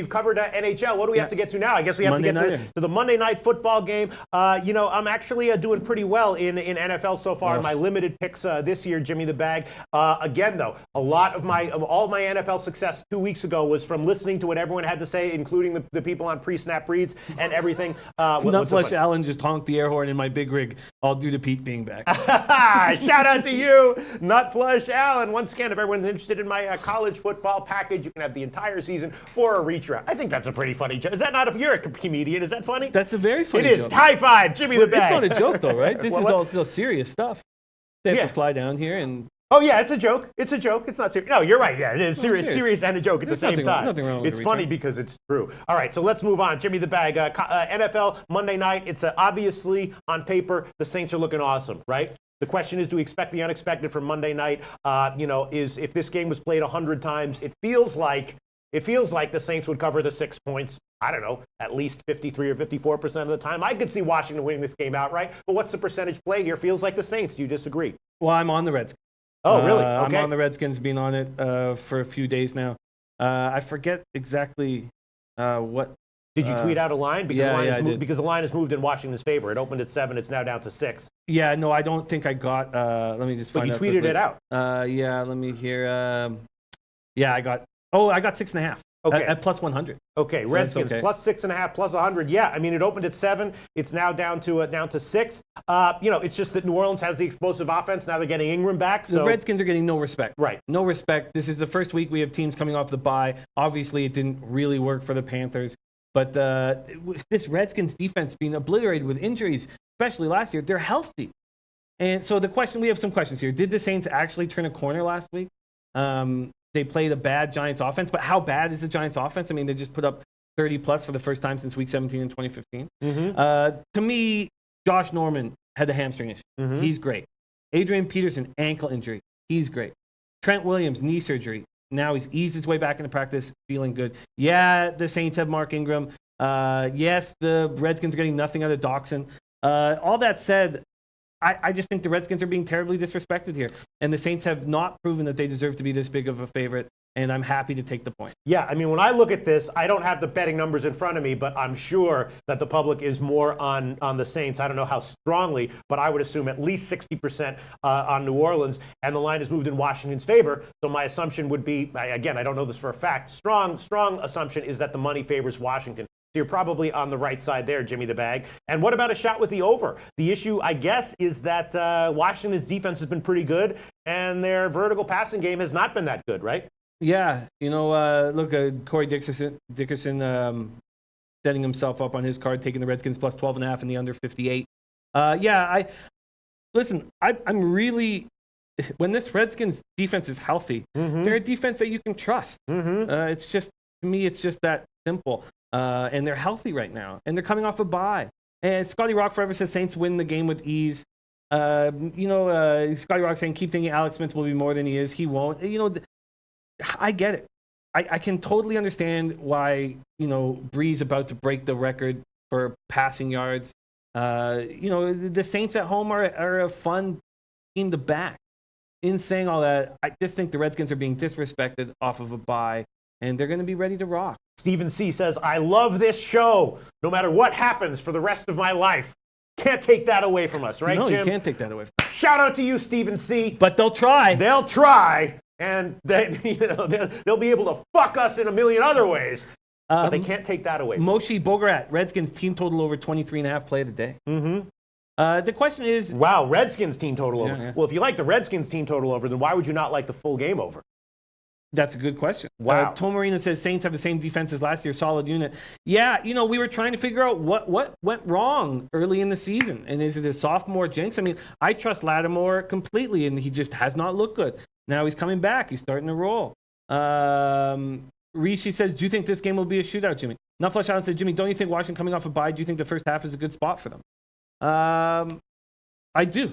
covered NHL. What do we have to get to now? I guess we have to get to the Monday night football game. I'm actually doing pretty well in NFL so far in my limited picks this year, Jimmy the Bag. Again, though, all of my NFL success 2 weeks ago was from listening to what everyone had to say, including the people on pre-snap reads and everything. Nutflush Allen just honked the air horn in my big rig, all due to Pete being back. Shout out to you, Nutflush Allen. Once again, if everyone's interested in my college football package. You can have the entire season for a reach around. I think that's a pretty funny joke. Is that not, if you're a comedian, is that funny? That's a very funny joke. It is. Joke. High five, Jimmy the Bag. It's not a joke though, right? This is all still serious stuff. They have to fly down here and... Oh, yeah, it's a joke. It's a joke. It's not serious. No, you're right. Yeah, it is serious and a joke at the same time. Nothing wrong with it's funny because it's true. All right, so let's move on. Jimmy the Bag, NFL Monday night. It's obviously, on paper, the Saints are looking awesome, right? The question is, do we expect the unexpected from Monday night? Is if this game was played 100 times, it feels like the Saints would cover the 6 points. I don't know, at least 53 or 54% of the time. I could see Washington winning this game outright, but what's the percentage play here? Feels like the Saints. Do you disagree? Well, I'm on the Redskins. Oh, really? Okay. I'm on the Redskins, been on it for a few days now. I forget exactly what. Did you tweet out a line? Because because the line has moved in Washington's favor. It opened at 7. It's now down to 6. Yeah, no, I don't think I got. Let me just find out. But you tweeted it out. Yeah, let me hear. I got 6.5. Okay. At plus 100. Okay, so Redskins plus 6.5, plus 100. Yeah, I mean, it opened at 7. It's now down to 6. It's just that New Orleans has the explosive offense. Now they're getting Ingram back. So the Redskins are getting no respect. Right. No respect. This is the first week we have teams coming off the bye. Obviously, it didn't really work for the Panthers. But this Redskins defense being obliterated with injuries, especially last year, they're healthy. And so we have some questions here. Did the Saints actually turn a corner last week? They played a bad Giants offense, but how bad is the Giants offense? I mean, they just put up 30 plus for the first time since week 17 in 2015. Mm-hmm. To me, Josh Norman had a hamstring issue. Mm-hmm. He's great. Adrian Peterson, ankle injury. He's great. Trent Williams, knee surgery. Now he's eased his way back into practice, feeling good. Yeah, the Saints have Mark Ingram. Yes, the Redskins are getting nothing out of Doxson. All that said, I just think the Redskins are being terribly disrespected here. And the Saints have not proven that they deserve to be this big of a favorite. And I'm happy to take the point. Yeah, I mean, when I look at this, I don't have the betting numbers in front of me, but I'm sure that the public is more on the Saints. I don't know how strongly, but I would assume at least 60% on New Orleans. And the line has moved in Washington's favor. So my assumption would be, again, I don't know this for a fact, strong assumption is that the money favors Washington. So you're probably on the right side there, Jimmy the Bag. And what about a shot with the over? The issue, I guess, is that Washington's defense has been pretty good, and their vertical passing game has not been that good, right? Yeah. Look, Corey Dickerson setting himself up on his card, taking the Redskins plus 12.5 in the under 58. I'm really, when this Redskins defense is healthy, they're a defense that you can trust. It's just, to me, it's just that simple. And they're healthy right now, and they're coming off a bye. And Scotty Rock forever says Saints win the game with ease. Scotty Rock saying keep thinking Alex Smith will be more than he is. He won't. I get it. I can totally understand why Breeze about to break the record for passing yards. The Saints at home are a fun team to back. In saying all that, I just think the Redskins are being disrespected off of a bye, and they're going to be ready to rock. Stephen C. says, I love this show, no matter what happens for the rest of my life. Can't take that away from us, right, Jim? Jim? You can't take that away from us. Shout out to you, Stephen C. But they'll try. They'll try, and they'll be able to fuck us in a million other ways. But they can't take that away from us. Moshe Bogarat, Redskins team total over 23.5 play of the day. The question is... Wow, Redskins team total over. Yeah. Well, if you like the Redskins team total over, then why would you not like the full game over? That's a good question. Wow. Tom Marina says Saints have the same defense as last year, solid unit. Yeah, we were trying to figure out what went wrong early in the season. And is it a sophomore jinx? I mean, I trust Lattimore completely, and he just has not looked good. Now he's coming back. He's starting to roll. Rishi says, do you think this game will be a shootout, Jimmy? Nutflesh Allen says, Jimmy, don't you think Washington coming off a bye, do you think the first half is a good spot for them? I do.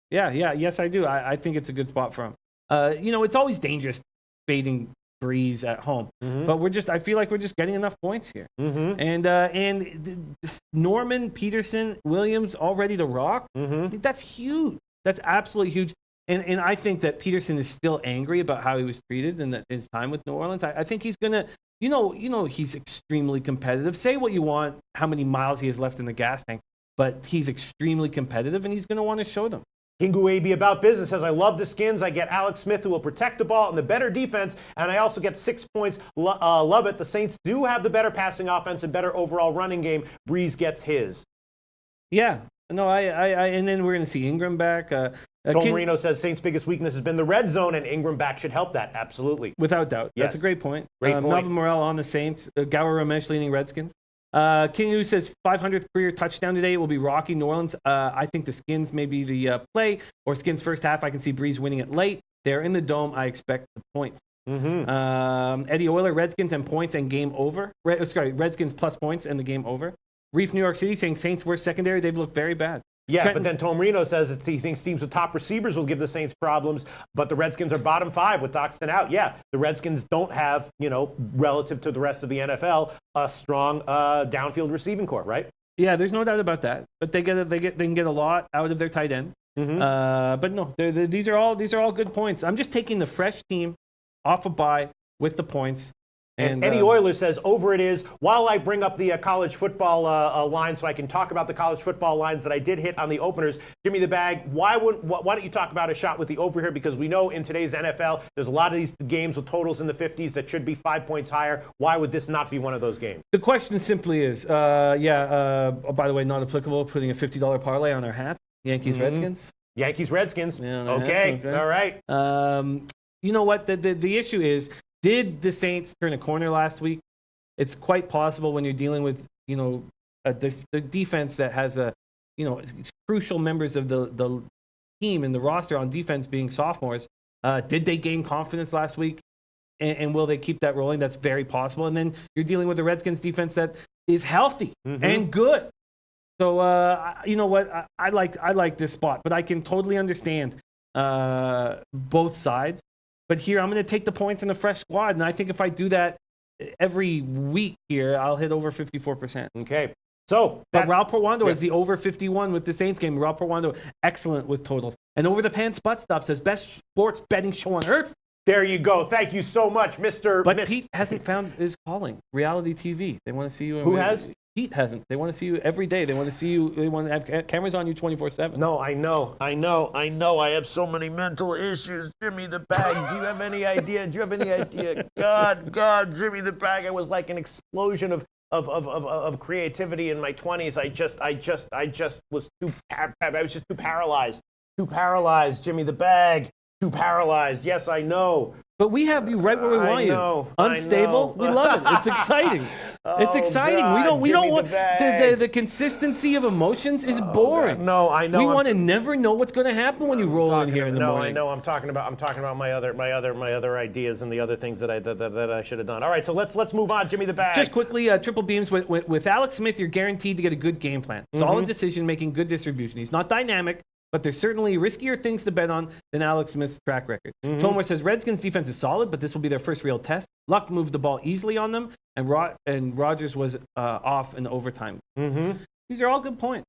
Yes, I do. I think it's a good spot for them. It's always dangerous fading Breeze at home, but I feel like we're just getting enough points here. And Norman, Peterson, Williams all ready to rock. I think that's huge. That's absolutely huge. And I think that Peterson is still angry about how he was treated in his time with New Orleans. I think he's gonna, he's extremely competitive. Say what you want, how many miles he has left in the gas tank, but he's extremely competitive, and he's gonna want to show them. Kingu AB About Business says, I love the Skins. I get Alex Smith, who will protect the ball and the better defense, and I also get 6 points. Love it. The Saints do have the better passing offense and better overall running game. Breeze gets his. Yeah. No, I and then we're going to see Ingram back. Tom Marino says Saints' biggest weakness has been the red zone, and Ingram back should help that. Absolutely. Without doubt. Yes. That's a great point. Great point. Melvin Morrell on the Saints. Gower Ramesh leaning Redskins. King Yu says 500th career touchdown today. It will be Rocky New Orleans. I think the Skins may be the play, or Skins first half. I can see Breeze winning it late. They're in the dome. I expect the points. Eddie Euler, Redskins and points and game over. Redskins plus points and the game over. Reef, New York City, saying Saints worst secondary. They've looked very bad. Yeah, Trenton. but then Tom Marino says he thinks teams with top receivers will give the Saints problems, but the Redskins are bottom 5 with Doxson out. Yeah, the Redskins don't have, relative to the rest of the NFL, a strong downfield receiving core, right? Yeah, there's no doubt about that. But they can get a lot out of their tight end. But no, these are all good points. I'm just taking the fresh team off a bye with the points. And Eddie Euler says, over it is. While I bring up the college football line so I can talk about the college football lines that I did hit on the openers, Jimmy the Bag, why don't you talk about a shot with the over here? Because we know in today's NFL, there's a lot of these games with totals in the 50s that should be 5 points higher. Why would this not be one of those games? The question simply is, by the way, not applicable, putting a $50 parlay on our hat. Yankees, Redskins. Yankees, Redskins. Yeah, okay, all right. You know what? The issue is, did the Saints turn a corner last week? It's quite possible when you're dealing with, the defense that has crucial members of the team and the roster on defense being sophomores. Did they gain confidence last week? And will they keep that rolling? That's very possible. And then you're dealing with the Redskins defense that is healthy and good. So, you know what? I like this spot, but I can totally understand both sides. But here, I'm going to take the points in a fresh squad. And I think if I do that every week here, I'll hit over 54%. Okay. So, but Raul Porwando is the over 51 with the Saints game. Raul Porwando, excellent with totals. And Over the Pants Butt Stuff says, best sports betting show on earth. There you go. Thank you so much, Mr. But Pete hasn't found his calling. Reality TV. They want to see you. Who has? Pete hasn't. They want to see you every day. They want to see you. They want to have cameras on you 24/7. No, I know. I have so many mental issues. Jimmy the Bag. Do you have any idea? God, Jimmy the Bag. I was like an explosion of creativity in my 20s. I was too paralyzed. Too paralyzed, Jimmy the Bag. Too paralyzed. Yes, I know. But we have you right where we want you. Unstable. We love it. It's exciting. It's exciting. God, we don't want the consistency of emotions is boring. God. No, I know. We want to never know what's going to happen when you roll in here in the morning. No, I know. I'm talking about my other ideas and the other things that I should have done. All right, so let's move on, Jimmy the Bag. Just quickly, triple beams with Alex Smith. You're guaranteed to get a good game plan, solid decision making, good distribution. He's not dynamic, but there's certainly riskier things to bet on than Alex Smith's track record. Tomer says Redskins defense is solid, but this will be their first real test. Luck moved the ball easily on them, and Rodgers was off in overtime. These are all good points.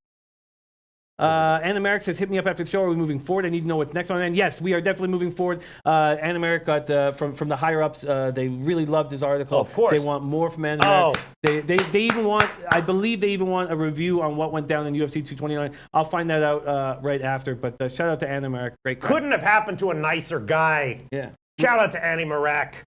Anna Merrick says, hit me up after the show. Are we moving forward? I need to know what's next on. And yes, we are definitely moving forward. Anna Merrick got from the higher ups. They really loved his article. Of course. They want more from Anna Merrick. They even want, I believe they even want a review on what went down in UFC 229. I'll find that out right after. But shout out to Anna Merrick. Great guy. Couldn't have happened to a nicer guy. Yeah. Shout out to Annie Merrick.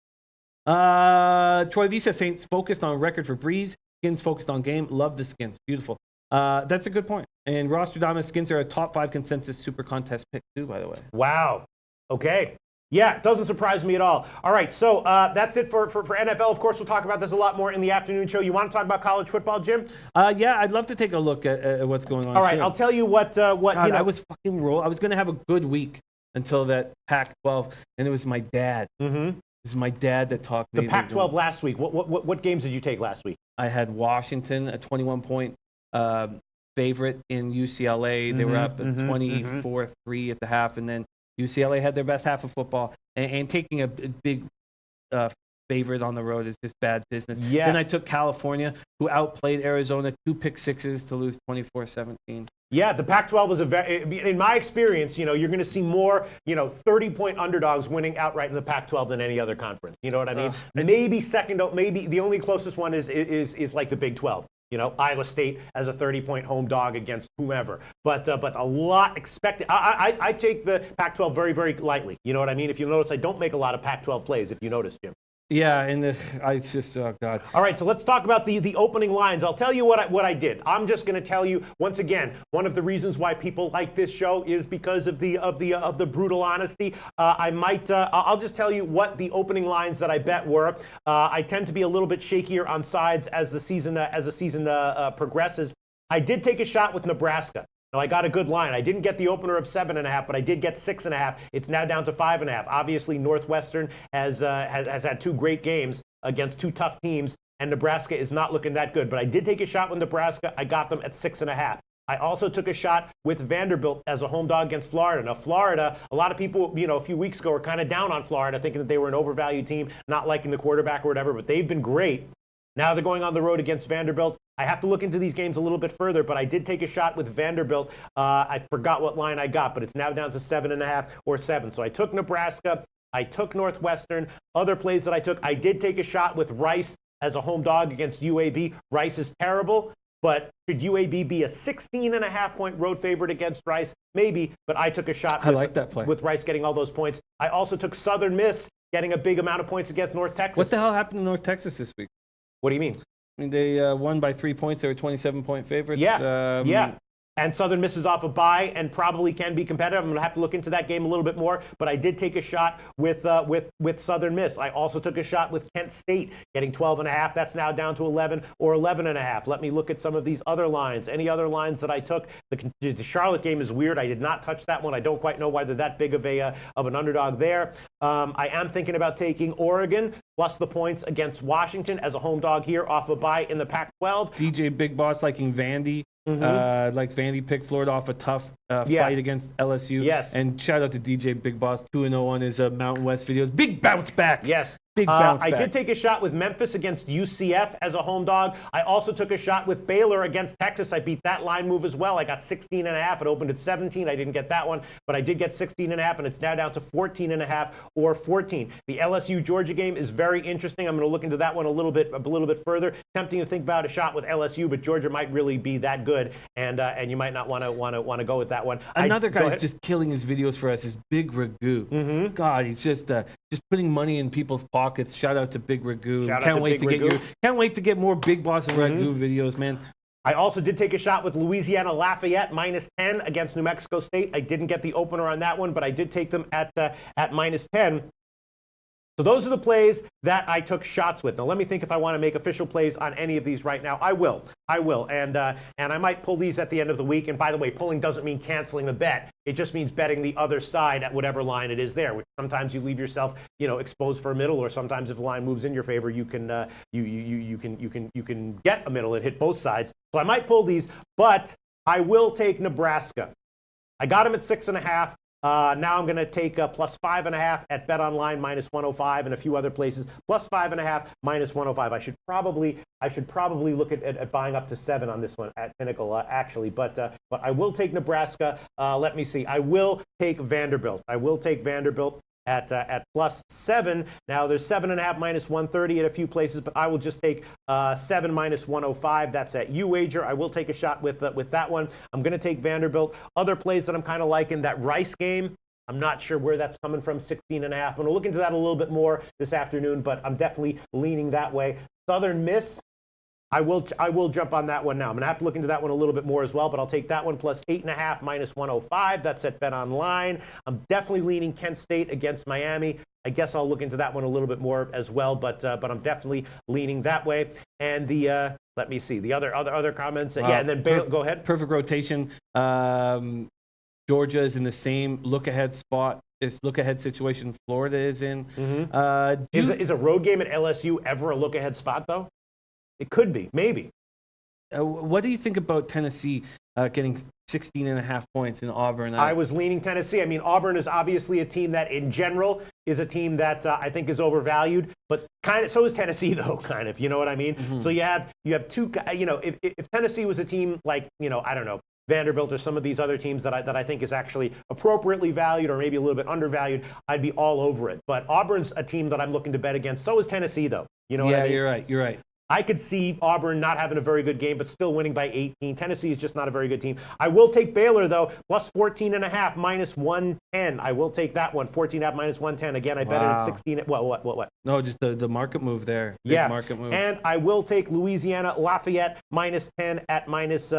Troy V says Saints focused on record for Breeze. Skins focused on game. Love the Skins. Beautiful. That's a good point. And Rostradamus, Skins are a top 5 consensus super contest pick too, by the way. Wow. Okay. Yeah, doesn't surprise me at all. All right, so that's it for NFL. Of course, we'll talk about this a lot more in the afternoon show. You want to talk about college football, Jim? Yeah, I'd love to take a look at what's going on. All right, I'll tell you what. God, I was fucking roll. I was going to have a good week until that Pac-12, and it was my dad. It was my dad that talked me. The Pac-12 last week. What games did you take last week? I had Washington, a 21-point favorite in UCLA. They were up 24-3 at the half, and then UCLA had their best half of football. And taking a big favorite on the road is just bad business. Yeah. Then I took California, who outplayed Arizona, 2 pick sixes to lose 24-17. Yeah, the Pac-12 was in my experience, you're going to see more, 30-point underdogs winning outright in the Pac-12 than any other conference. You know what I mean? Maybe maybe the only closest one is like the Big 12. Iowa State as a 30-point home dog against whomever. But a lot expected. I take the Pac-12 very, very lightly. You know what I mean? If you notice, I don't make a lot of Pac-12 plays, if you notice, Jim. Yeah, and I just, oh God. All right, so let's talk about the opening lines. I'll tell you what I did. I'm just going to tell you once again. One of the reasons why people like this show is because of the brutal honesty. I'll just tell you what the opening lines that I bet were. I tend to be a little bit shakier on sides as the season progresses. I did take a shot with Nebraska. Now, I got a good line. I didn't get the opener of 7.5, but I did get 6.5. It's now down to 5.5. Obviously, Northwestern has had 2 great games against 2 tough teams, and Nebraska is not looking that good. But I did take a shot with Nebraska. I got them at 6.5. I also took a shot with Vanderbilt as a home dog against Florida. Now, Florida, a lot of people, a few weeks ago were kind of down on Florida, thinking that they were an overvalued team, not liking the quarterback or whatever, but they've been great. Now they're going on the road against Vanderbilt. I have to look into these games a little bit further, but I did take a shot with Vanderbilt. I forgot what line I got, but it's now down to 7.5 or 7. So I took Nebraska. I took Northwestern. Other plays that I took, I did take a shot with Rice as a home dog against UAB. Rice is terrible, but should UAB be a 16.5-point road favorite against Rice? Maybe, but I took a shot with Rice getting all those points. I also took Southern Miss getting a big amount of points against North Texas. What the hell happened to North Texas this week? What do you mean? I mean, they won by 3 points. They were 27-point favorites. Yeah. And Southern misses off a bye and probably can be competitive. I'm going to have to look into that game a little bit more. But I did take a shot with Southern Miss. I also took a shot with Kent State getting 12.5. That's now down to 11 or 11.5. Let me look at some of these other lines. Any other lines that I took? The Charlotte game is weird. I did not touch that one. I don't quite know why they're that big of an underdog there. I am thinking about taking Oregon plus the points against Washington as a home dog here off a bye in the Pac-12. DJ Big Boss liking Vandy. Like Vandy picked Florida off a tough fight against LSU. Yes. And shout out to DJ Big Boss, 2-0 on his Mountain West videos. Big bounce back. Yes. Big bounce back. I did take a shot with Memphis against UCF as a home dog. I also took a shot with Baylor against Texas. I beat that line move as well. I got 16.5. It opened at 17. I didn't get that one, but I did get 16.5, and it's now down to 14.5 or 14. The LSU-Georgia game is very interesting. I'm going to look into that one a little bit further. Tempting to think about a shot with LSU, but Georgia might really be that good, and you might not want to go with that one. Another guy who's just killing his videos for us is Big Ragoo. God, he's just putting money in people's pockets. Shout out to Big Ragoo. Can't wait to get more Big Boss and Ragoo videos, man. I also did take a shot with Louisiana Lafayette minus 10 against New Mexico State. I didn't get the opener on that one, but I did take them at minus 10. So those are the plays that I took shots with. Now let me think if I want to make official plays on any of these right now. I will, and I might pull these at the end of the week. And by the way, pulling doesn't mean canceling the bet. It just means betting the other side at whatever line it is there. Which sometimes you leave yourself, exposed for a middle, or sometimes if the line moves in your favor, you can get a middle and hit both sides. So I might pull these, but I will take Nebraska. I got them at 6.5. Now I'm going to take plus 5.5 at BetOnline minus 105 and a few other places. Plus 5.5 minus 105. I should probably look at buying up to 7 on this one at Pinnacle actually. But I will take Nebraska. Let me see. I will take Vanderbilt. At plus 7. Now there's 7.5 minus 130 at a few places, but I will just take 7 minus 105. That's at UWager. I will take a shot with that one. I'm going to take Vanderbilt. Other plays that I'm kind of liking, that Rice game. I'm not sure where that's coming from, 16.5. I'm going to look into that a little bit more this afternoon, but I'm definitely leaning that way. Southern Miss. I will jump on that one now. I'm going to have to look into that one a little bit more as well, but I'll take that one plus 8.5 minus 105. That's at BetOnline. I'm definitely leaning Kent State against Miami. I guess I'll look into that one a little bit more as well, but I'm definitely leaning that way. And the let me see the other comments. And then Baylor, go ahead. Perfect rotation. Georgia is in the same look-ahead spot. This look-ahead situation Florida is in. Is a road game at LSU ever a look-ahead spot though? It could be, maybe. What do you think about Tennessee getting 16.5 points in Auburn? I was leaning Tennessee. I mean, Auburn is obviously a team that, in general, is a team that I think is overvalued. But kind of, so is Tennessee, though. Kind of, you know what I mean? So you have two. If Tennessee was a team like I don't know, Vanderbilt or some of these other teams that I think is actually appropriately valued or maybe a little bit undervalued, I'd be all over it. But Auburn's a team that I'm looking to bet against. So is Tennessee, though. You know what I mean? Yeah, you're right. I could see Auburn not having a very good game, but still winning by 18. Tennessee is just not a very good team. I will take Baylor, though, plus 14.5, minus 110. I will take that one, 14.5, minus 110. Again, I bet it at 16. What? No, just the market move there. Big Yeah. market move. And I will take Louisiana Lafayette, minus 10 at minus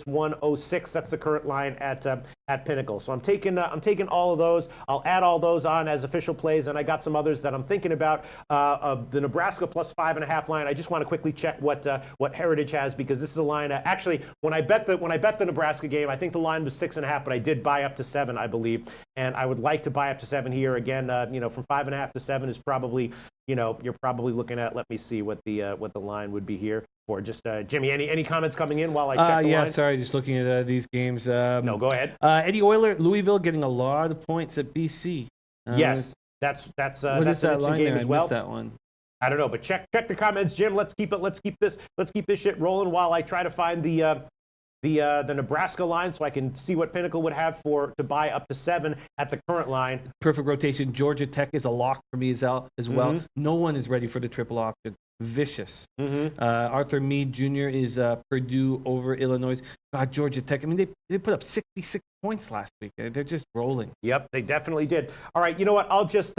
106. That's the current line at Pinnacle. So I'm taking all of those. I'll add all those on as official plays, and I got some others that I'm thinking about. The Nebraska plus 5.5 line. I just want to quickly check what Heritage has, because this is a line. Actually, when I bet the Nebraska game, I think the line was 6.5, but I did buy up to 7, I believe, and I would like to buy up to 7 here again. From 5.5 to 7 is probably, you're probably looking at. Let me see what the line would be here. Or just Jimmy, any comments coming in while I check the line? Sorry, just looking at these games. No, go ahead. Eddie Euler, Louisville getting a lot of points at BC. Yes, that's what that's is an that interesting line game there? as I well. missed that one. I don't know, but check the comments, Jim. Let's keep this shit rolling while I try to find the Nebraska line, so I can see what Pinnacle would have to buy up to 7 at the current line. Perfect rotation. Georgia Tech is a lock for me as well. Mm-hmm. No one is ready for the triple option. Vicious. Mm-hmm. Arthur Meade Jr. is Purdue over Illinois. God, Georgia Tech. I mean, they put up 66 points last week. They're just rolling. Yep, they definitely did. All right, you know what? I'll just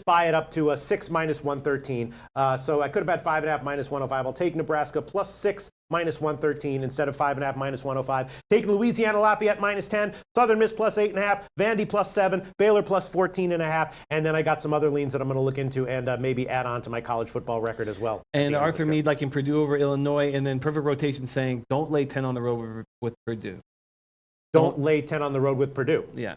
buy it up to a 6 minus 113. So I could have had 5.5 minus 105. I'll take Nebraska plus 6 minus 113 instead of 5.5 minus 105. Taking Louisiana Lafayette minus 10, Southern Miss plus 8.5, Vandy plus 7, Baylor plus 14.5, and then I got some other leans that I'm going to look into and maybe add on to my college football record as well. And Arthur Meade liking Purdue over Illinois, and then perfect rotation saying don't lay 10 on the road with Purdue. Don't lay 10 on the road with Purdue. Yeah.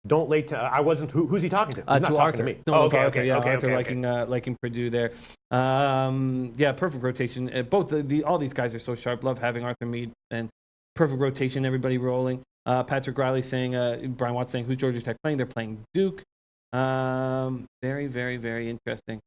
Don't lay 10. I wasn't. Who's he talking to? He's not talking Arthur. to me. No, okay, Arthur, okay, yeah, okay, Arthur okay, liking Purdue there. Perfect rotation. Both all these guys are so sharp. Love having Arthur Meade and perfect rotation. Everybody rolling. Patrick Riley saying, Brian Watts saying, who's Georgia Tech playing? They're playing Duke. Very, very, very interesting.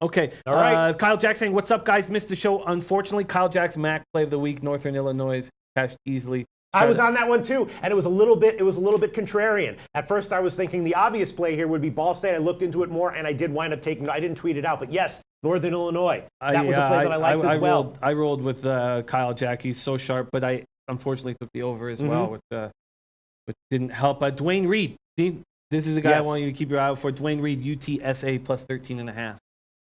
Okay. All right. Kyle Jack saying, what's up, guys? Missed the show. Unfortunately, Kyle Jack's MAC play of the week, Northern Illinois, cashed easily. I was on that one too, and it was a little bit contrarian. At first, I was thinking the obvious play here would be Ball State. I looked into it more, and I did wind up taking. I didn't tweet it out, but yes, Northern Illinois. That was a play that I liked as well. I rolled with Kyle Jack. He's so sharp, but I unfortunately took the over as well, which didn't help. Dwayne Reed. See, this is a guy I want you to keep your eye out for. Dwayne Reed, UTSA plus 13.5.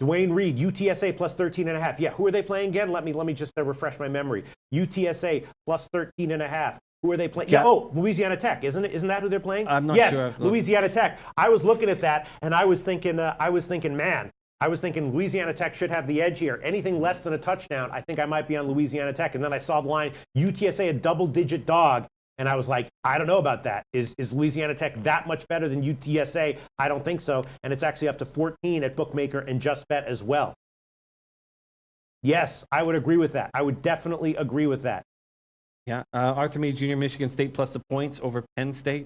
Dwayne Reed, UTSA plus 13.5. Yeah, who are they playing again? Let me just refresh my memory. UTSA plus 13.5. Who are they playing? Yeah. Oh, Louisiana Tech, isn't it? Isn't that who they're playing? I'm not sure. Yes, Louisiana Tech. I was looking at that, and I was thinking, Louisiana Tech should have the edge here. Anything less than a touchdown, I think I might be on Louisiana Tech. And then I saw the line, UTSA a double-digit dog. And I was like, I don't know about that. Is Louisiana Tech that much better than UTSA? I don't think so. And it's actually up to 14 at Bookmaker and Just Bet as well. Yes, I would agree with that. I would definitely agree with that. Yeah. Arthur Meade Jr., Michigan State plus the points over Penn State.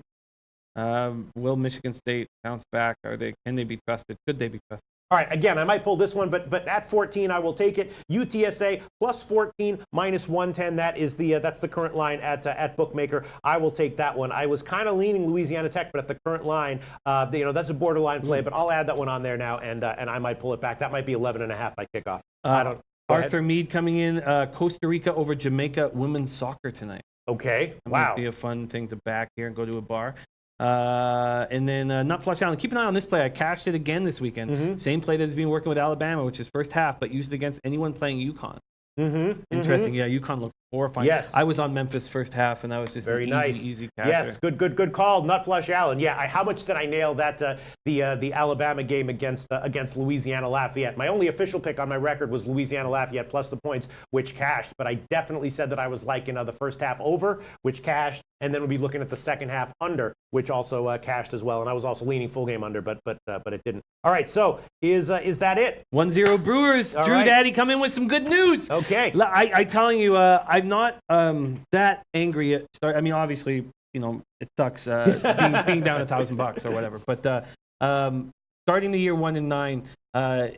Will Michigan State bounce back? Can they be trusted? Should they be trusted? All right, again, I might pull this one, but at 14, I will take it. UTSA plus 14 minus 110. That's the current line at Bookmaker. I will take that one. I was kind of leaning Louisiana Tech, but at the current line, that's a borderline play. But I'll add that one on there now, and I might pull it back. That might be 11.5 by kickoff. Arthur Meade coming in. Costa Rica over Jamaica women's soccer tonight. Okay. That wow. Might be a fun thing to back here and go to a bar. And then Nut Flush Allen. Keep an eye on this play. I cashed it again this weekend. Mm-hmm. Same play that has been working with Alabama, which is first half, but used against anyone playing UConn. Mm-hmm. Interesting. Yeah, UConn looked horrifying. Yes. I was on Memphis first half, and that was just very an easy capture. Yes, good call, Nut Flush Allen. Yeah, how much did I nail that the Alabama game against Louisiana Lafayette? My only official pick on my record was Louisiana Lafayette plus the points, which cashed. But I definitely said that I was liking the first half over, which cashed, and then we'll be looking at the second half under, which also cashed as well. And I was also leaning full game under, but it didn't. All right, so is that it? 1-0 Brewers. All Drew right. Daddy come in with some good news. Okay. I'm telling you, I'm not that angry at start. I mean, obviously, it sucks being down $1,000 or whatever. But starting the year 1-9,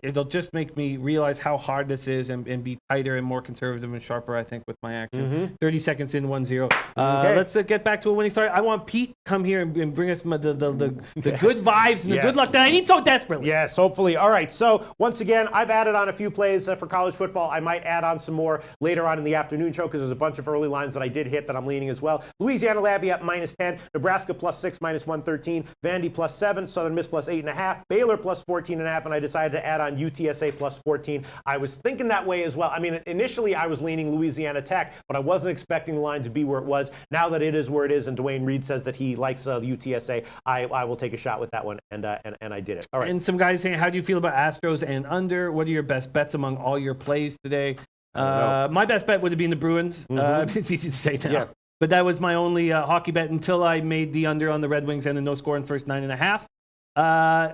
It'll just make me realize how hard this is and be tighter and more conservative and sharper, I think, with my action. 30 seconds in, 1-0. Let's get back to a winning start. I want Pete come here and bring us the good vibes and the good luck that I need so desperately. Yes, hopefully. All right, so once again, I've added on a few plays for college football. I might add on some more later on in the afternoon show because there's a bunch of early lines that I did hit that I'm leaning as well. Louisiana Lafayette -10, Nebraska +6, -113, Vandy +7, Southern Miss +8.5, Baylor +14.5, and I decided to add on UTSA +14. I was thinking that way as well. I mean, initially I was leaning Louisiana Tech, but I wasn't expecting the line to be where it was. Now that it is where it is, and Dwayne Reed says that he likes UTSA, I will take a shot with that one, and I did it. All right. And some guys saying, how do you feel about Astros and under? What are your best bets among all your plays today? My best bet would have been the Bruins. It's easy to say now. Yeah. But that was my only hockey bet until I made the under on the Red Wings and the no score in first 9.5.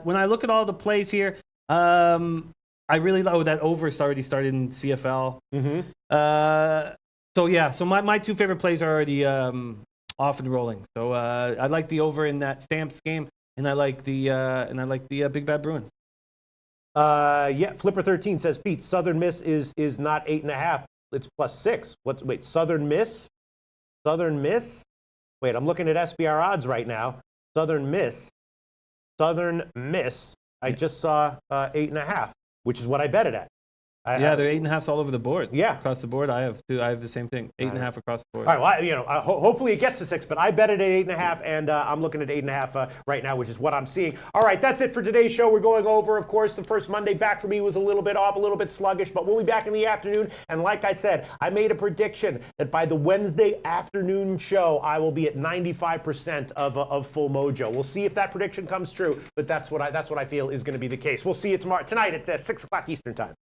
When I look at all the plays here, I really love that over already started in CFL. So my two favorite plays are already off and rolling. So I like the over in that Stamps game, and I like the Big Bad Bruins. Flipper13 says, Pete, Southern Miss is not 8.5. It's +6. Wait, Southern Miss? Wait, I'm looking at SBR odds right now. Southern Miss. I just saw 8.5, which is what I bet it at. They're 8.5s all over the board. Yeah, across the board. I have the same thing. 8.5 across the board. All right. Well, hopefully it gets to 6, but I bet it at 8.5, and I'm looking at 8.5 right now, which is what I'm seeing. All right, that's it for today's show. We're going over, of course, the first Monday back for me was a little bit off, a little bit sluggish, but we'll be back in the afternoon. And like I said, I made a prediction that by the Wednesday afternoon show, I will be at 95% of full mojo. We'll see if that prediction comes true, but that's what I feel is going to be the case. We'll see you tonight at 6 o'clock Eastern time.